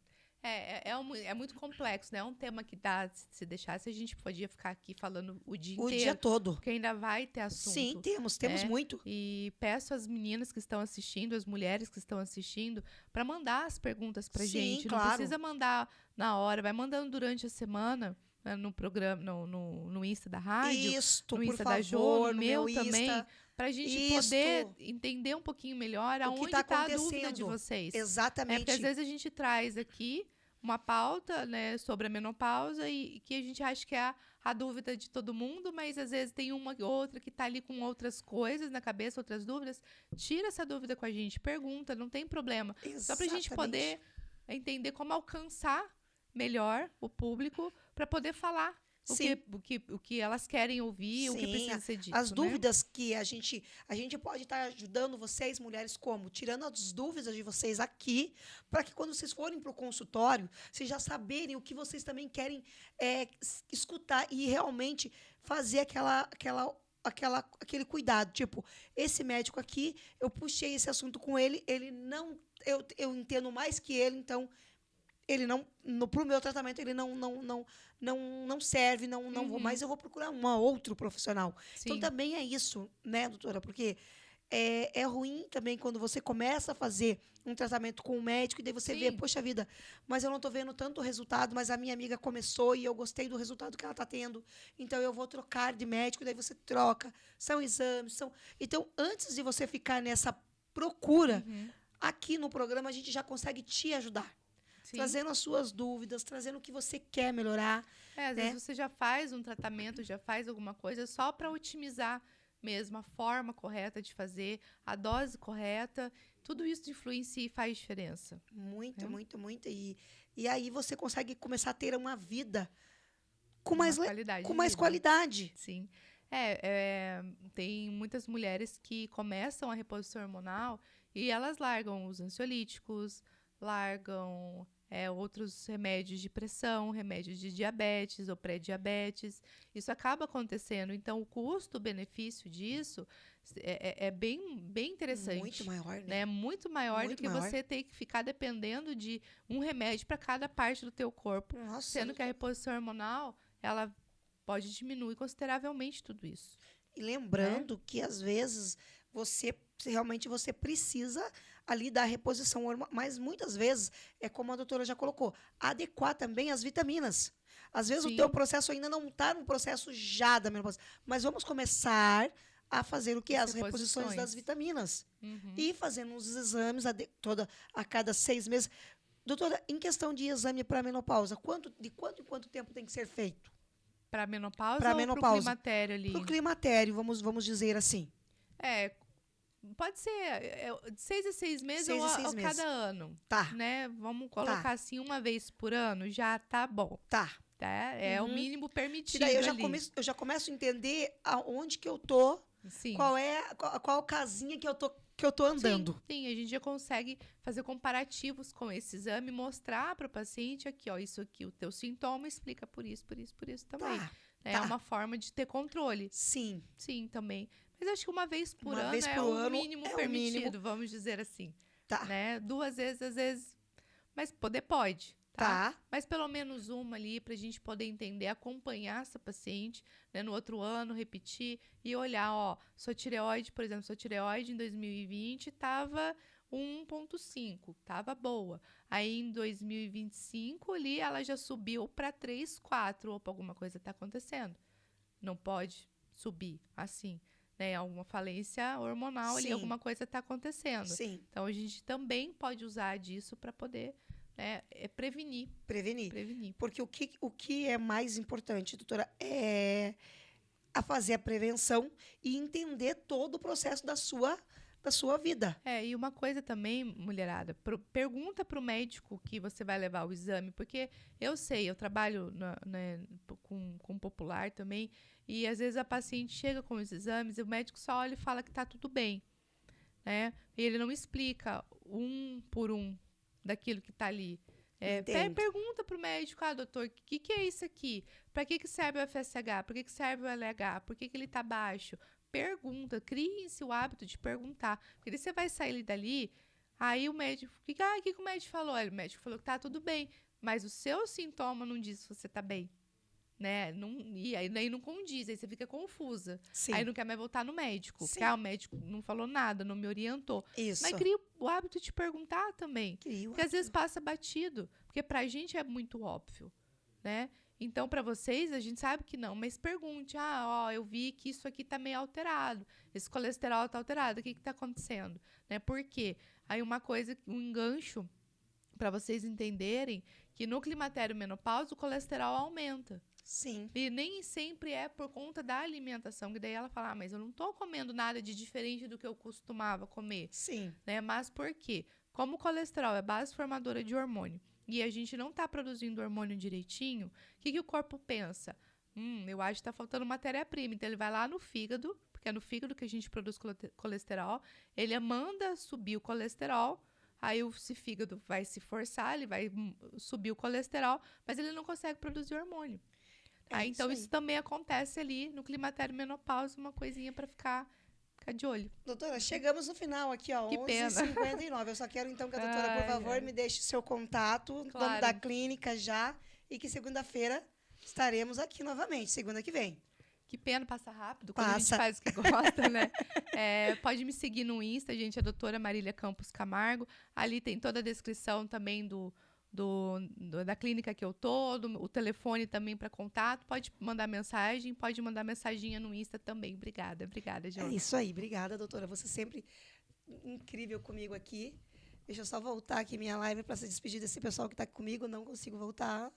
É muito complexo, né? É um tema que dá, se deixasse, a gente podia ficar aqui falando o dia inteiro. O dia todo. Porque ainda vai ter assunto. Sim, temos muito. E peço às meninas que estão assistindo, às mulheres que estão assistindo, para mandar as perguntas pra gente. Claro. Não precisa mandar na hora, vai mandando durante a semana, né, no programa, no Insta da rádio, Isto, no por Insta da Jo, favor, no no meu meu também, Insta. para a gente Isto. poder entender um pouquinho melhor O que aonde tá está a dúvida de acontecendo. vocês. Porque às Exatamente. vezes a gente traz aqui uma pauta, né, sobre a menopausa e que a gente acha que é a dúvida de todo mundo, mas às vezes tem uma ou outra que está ali com outras coisas na cabeça, outras dúvidas. Tira essa dúvida com a gente, pergunta, não tem problema. Só para a gente poder entender como alcançar melhor o público para poder falar o que elas querem ouvir, o que precisa ser dito. As né? dúvidas que a gente pode estar ajudando vocês, mulheres, como? Tirando as dúvidas de vocês aqui, para que quando vocês forem para o consultório, vocês já saberem o que vocês também querem escutar e realmente fazer aquele cuidado. Tipo, esse médico aqui, eu puxei esse assunto com ele, ele não. Eu entendo mais que ele, então. Ele não, pro meu tratamento, ele não serve, não vou mais, eu vou procurar um outro profissional. Sim. Então, também é isso, né, doutora? Porque é ruim também quando você começa a fazer um tratamento com um médico e daí você vê, poxa vida, mas eu não estou vendo tanto resultado, mas a minha amiga começou e eu gostei do resultado que ela está tendo, então eu vou trocar de médico, daí você troca, são exames, Então, antes de você ficar nessa procura, aqui no programa a gente já consegue te ajudar. Sim. Trazendo as suas dúvidas, trazendo o que você quer melhorar. Às vezes você já faz um tratamento, já faz alguma coisa só para otimizar mesmo a forma correta de fazer, a dose correta. Tudo isso influencia e faz diferença. Muito, muito, muito. E aí você consegue começar a ter uma vida com mais qualidade. Sim. Tem muitas mulheres que começam a reposição hormonal e elas largam os ansiolíticos, largam outros remédios de pressão, remédios de diabetes ou pré-diabetes. Isso acaba acontecendo. Então, o custo-benefício disso é bem interessante. Muito maior, né? Muito maior do que você ter que ficar dependendo de um remédio para cada parte do teu corpo. Nossa, sendo que a reposição hormonal, ela pode diminuir consideravelmente tudo isso. E lembrando que, às vezes, você precisa ali da reposição hormonal, mas muitas vezes, é como a doutora já colocou, adequar também as vitaminas. Às vezes o teu processo ainda não está no processo já da menopausa, mas vamos começar a fazer o que? As reposições das vitaminas. E fazendo os exames a cada 6 meses. Doutora, em questão de exame para menopausa, de quanto em quanto tempo tem que ser feito? Para menopausa ou para o climatério ali? Para o climatério, vamos dizer assim. Pode ser de 6 a 6 meses ou cada ano. Tá. Né? Vamos colocar assim, uma vez por ano, já tá bom. Tá. É o mínimo permitido. E daí eu já começo a entender aonde que eu tô, Sim. qual casinha que eu tô andando. Sim, a gente já consegue fazer comparativos com esse exame, mostrar para o paciente aqui, ó, isso aqui, o teu sintoma explica por isso também. É uma forma de ter controle. Sim. Sim, também. Mas acho que uma vez por ano é o mínimo permitido, vamos dizer assim. Tá. Né? 2 vezes, às vezes, mas pode. Tá? Mas pelo menos uma ali pra gente poder entender, acompanhar essa paciente, né, no outro ano, repetir e olhar, ó, sua tireoide em 2020 tava 1,5, tava boa. Aí em 2025 ali ela já subiu para 3, 4, opa, alguma coisa tá acontecendo. Não pode subir assim, né? Alguma falência hormonal ali, alguma coisa tá acontecendo. Sim. Então a gente também pode usar disso para poder prevenir. Porque o que é mais importante, doutora, é a fazer a prevenção e entender todo o processo da sua vida. E uma coisa também, mulherada, pergunta para o médico que você vai levar o exame, porque eu trabalho com popular também, e às vezes a paciente chega com os exames e o médico só olha e fala que está tudo bem, né? E ele não explica um por um daquilo que está ali. Pergunta para o médico, doutor, o que é isso aqui? Para que serve o FSH? Para que serve o LH? Por que ele está baixo? Pergunta, criem-se o hábito de perguntar. Porque você vai sair dali, aí o médico... O que o médico falou? O médico falou que está tudo bem, mas o seu sintoma não diz se você está bem. Né? E aí não condiz, aí você fica confusa. Sim. Aí não quer mais voltar no médico. Sim. Porque o médico não falou nada, não me orientou. Isso. Mas cria o hábito de perguntar também. Porque às vezes passa batido. Porque pra gente é muito óbvio. Né? Então, para vocês, a gente sabe que não, mas pergunte, eu vi que isso aqui tá meio alterado, esse colesterol tá alterado, o que tá acontecendo? Né? Por quê? Aí um engancho para vocês entenderem que no climatério menopausa o colesterol aumenta. Sim. E nem sempre é por conta da alimentação, que daí ela fala, mas eu não tô comendo nada de diferente do que eu costumava comer. Sim. Né? Mas por quê? Como o colesterol é base formadora de hormônio e a gente não está produzindo hormônio direitinho, o que o corpo pensa? Eu acho que está faltando matéria-prima. Então, ele vai lá no fígado, porque é no fígado que a gente produz colesterol, ele manda subir o colesterol, aí esse fígado vai se forçar, ele vai subir o colesterol, mas ele não consegue produzir hormônio. Então, isso também acontece ali no climatério menopausa, uma coisinha para ficar de olho. Doutora, chegamos no final aqui, ó, 11h59. Eu só quero, então, que a doutora, por favor, me deixe seu contato, claro. Nome da clínica já, e que segunda-feira estaremos aqui novamente, segunda que vem. Que pena, passa rápido, quando a gente faz o que gosta, né? Pode me seguir no Insta, gente, a doutora Marília Campos Camargo. Ali tem toda a descrição também da clínica que eu tô, o telefone também para contato. Pode mandar mensagem, pode mandar mensaginha no Insta também. Obrigada, Joana. É isso aí, obrigada, doutora. Você sempre incrível comigo aqui. Deixa eu só voltar aqui minha live para se despedir desse pessoal que está comigo. Não consigo voltar.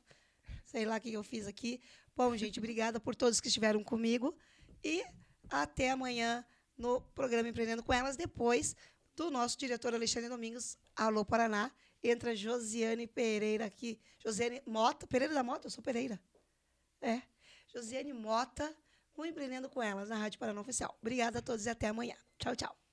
Sei lá o que eu fiz aqui. Bom, gente, obrigada por todos que estiveram comigo. E até amanhã no programa Empreendendo com Elas, depois do nosso diretor Alexandre Domingos. Alô, Paraná. Entra Josiane Pereira aqui. Josiane Mota. Pereira da Mota? Eu sou Pereira. Josiane Mota, no Empreendendo com Elas, na Rádio Paraná Oficial. Obrigada a todos e até amanhã. Tchau, tchau.